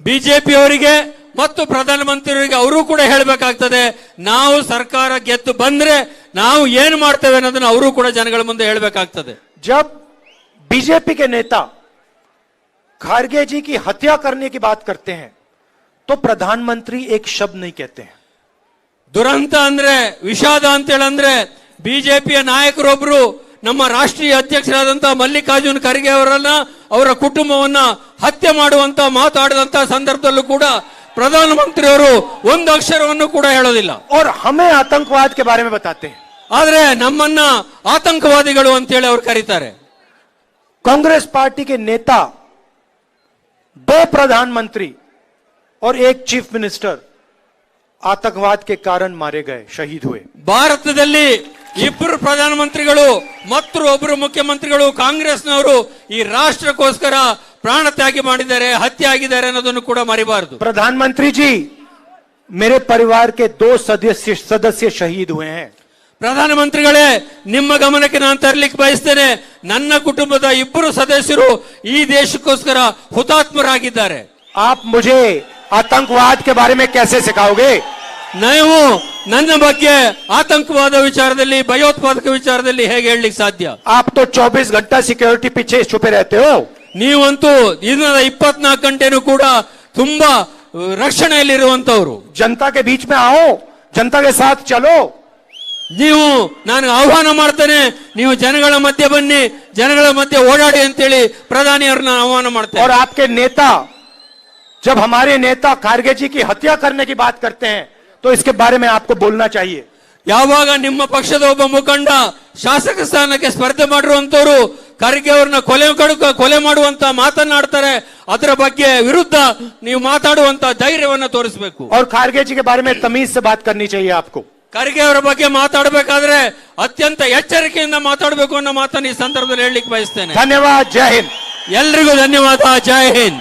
ಬಿಜೆಪಿ ಅವರಿಗೆ ಮತ್ತು ಪ್ರಧಾನಮಂತ್ರಿಯವರಿಗೆ ಅವರು ಕೂಡ ಹೇಳಬೇಕಾಗ್ತದೆ, ನಾವು ಸರ್ಕಾರ ಗೆದ್ದು ಬಂದ್ರೆ ನಾವು ಏನು ಮಾಡ್ತೇವೆ ಅನ್ನೋದನ್ನ ಅವರು ಕೂಡ ಜನಗಳ ಮುಂದೆ ಹೇಳಬೇಕಾಗ್ತದೆ। जब बीजेपी के नेता खारगे जी की हत्या करने की बात करते हैं तो प्रधानमंत्री एक शब्द नहीं कहते हैं। ದುರಂತ ಅಂದ್ರೆ, ವಿಷಾದ ಅಂತೇಳಂದ್ರೆ, ಬಿಜೆಪಿಯ ನಾಯಕರೊಬ್ರು ನಮ್ಮ ರಾಷ್ಟ್ರೀಯ ಅಧ್ಯಕ್ಷರಾದಂತಹ ಮಲ್ಲಿಕಾರ್ಜುನ್ ಖರ್ಗೆ ಅವರನ್ನ, ಅವರ ಕುಟುಂಬವನ್ನ ಹತ್ಯೆ ಮಾಡುವಂತ ಮಾತಾಡಿದಂತ ಸಂದರ್ಭದಲ್ಲೂ ಕೂಡ ಪ್ರಧಾನಮಂತ್ರಿಯವರು ಒಂದು ಅಕ್ಷರವನ್ನು ಕೂಡ ಹೇಳೋದಿಲ್ಲ। और हमें आतंकवाद के बारे में बताते हैं। ಆದ್ರೆ ನಮ್ಮನ್ನ ಆತಂಕವಾದಿಗಳು ಅಂತೇಳಿ ಅವ್ರು ಕರೀತಾರೆ। कांग्रेस पार्टी के नेता, 2 प्रधानमंत्री और 1 चीफ मिनिस्टर आतंकवाद के कारण मारे गए, शहीद हुए। ಭಾರತದಲ್ಲಿ 2 ಪ್ರಧಾನಮಂತ್ರಿಗಳು ಮತ್ತು ಒಬ್ಬರು ಮುಖ್ಯಮಂತ್ರಿಗಳು ಕಾಂಗ್ರೆಸ್ನವರು ಈ ರಾಷ್ಟ್ರಕ್ಕೋಸ್ಕರ ಪ್ರಾಣ ತ್ಯಾಗ ಮಾಡಿದ್ದಾರೆ, ಹತ್ಯೆ ಆಗಿದ್ದಾರೆ ಅನ್ನೋದನ್ನು ಕೂಡ ಮರಿಬಾರದು। प्रधानमंत्री जी, मेरे परिवार के 2 सदस्य शहीद हुए हैं। ಪ್ರಧಾನಮಂತ್ರಿಗಳೇ, ನಿಮ್ಮ ಗಮನಕ್ಕೆ ನಾನು ತರಲಿಕ್ಕೆ ಬಯಸ್ತೇನೆ, ನನ್ನ ಕುಟುಂಬದ 2 ಸದಸ್ಯರು ಈ ದೇಶಕ್ಕೋಸ್ಕರ ಹುತಾತ್ಮರಾಗಿದ್ದಾರೆ। आप मुझे आतंकवाद के बारे में कैसे सिखाओगे? ನೀವು ನನ್ನ ಬಗ್ಗೆ ಆತಂಕವಾದ ವಿಚಾರದಲ್ಲಿ, ಭಯೋತ್ಪಾದಕ ವಿಚಾರದಲ್ಲಿ ಹೇಗೆ ಹೇಳಲಿಕ್ಕೆ ಸಾಧ್ಯ? आप तो 24 घंटा सिक्योरिटी पीछे छुपे रहते हो। ನೀವಂತೂ ದಿನದ 24 ಗಂಟೆನೂ ಕೂಡ ತುಂಬಾ ರಕ್ಷಣೆಯಲ್ಲಿರುವಂತವರು। जनता के बीच में आओ, जनता के साथ चलो। ನೀವು ನಾನು ಆಹ್ವಾನ ಮಾಡ್ತೇನೆ, ನೀವು ಜನಗಳ ಮಧ್ಯೆ ಬನ್ನಿ, ಜನಗಳ ಮಧ್ಯೆ ಓಡಾಡಿ ಅಂತೇಳಿ ಪ್ರಧಾನಿಯವ್ರನ್ನ ಆಹ್ವಾನ ಮಾಡ್ತೇನೆ। और आपके नेता, जब हमारे नेता खारगे जी की हत्या करने की बात करते हैं तो इसके बारे में आपको बोलना चाहिए। ಯಾವಾಗ ನಿಮ್ಮ ಪಕ್ಷದ ಒಬ್ಬ ಮುಖಂಡ ಶಾಸಕ ಸ್ಥಾನಕ್ಕೆ ಸ್ಪರ್ಧೆ ಮಾಡಿರುವಂತವರು ಖರ್ಗೆ ಅವ್ರನ್ನ ಕೊಲೆ ಮಾಡುವಂತ ಮಾತನಾಡ್ತಾರೆ, ಅದರ ಬಗ್ಗೆ ವಿರುದ್ಧ ನೀವು ಮಾತಾಡುವಂತ ಧೈರ್ಯವನ್ನ ತೋರಿಸಬೇಕು. और खारगे जी के बारे में तमीज से बात करनी चाहिए आपको. ಖರ್ಗೆ ಅವರ ಬಗ್ಗೆ ಮಾತಾಡಬೇಕಾದ್ರೆ ಅತ್ಯಂತ ಎಚ್ಚರಿಕೆಯಿಂದ ಮಾತಾಡಬೇಕು ಅನ್ನೋ ಮಾತನ್ನು ಈ ಸಂದರ್ಭದಲ್ಲಿ ಹೇಳಲಿಕ್ಕೆ ಬಯಸ್ತೇನೆ. धन्यवाद. जय हिंद. ಎಲ್ರಿಗೂ ಧನ್ಯವಾದ. ಜೈ ಹಿಂದ್.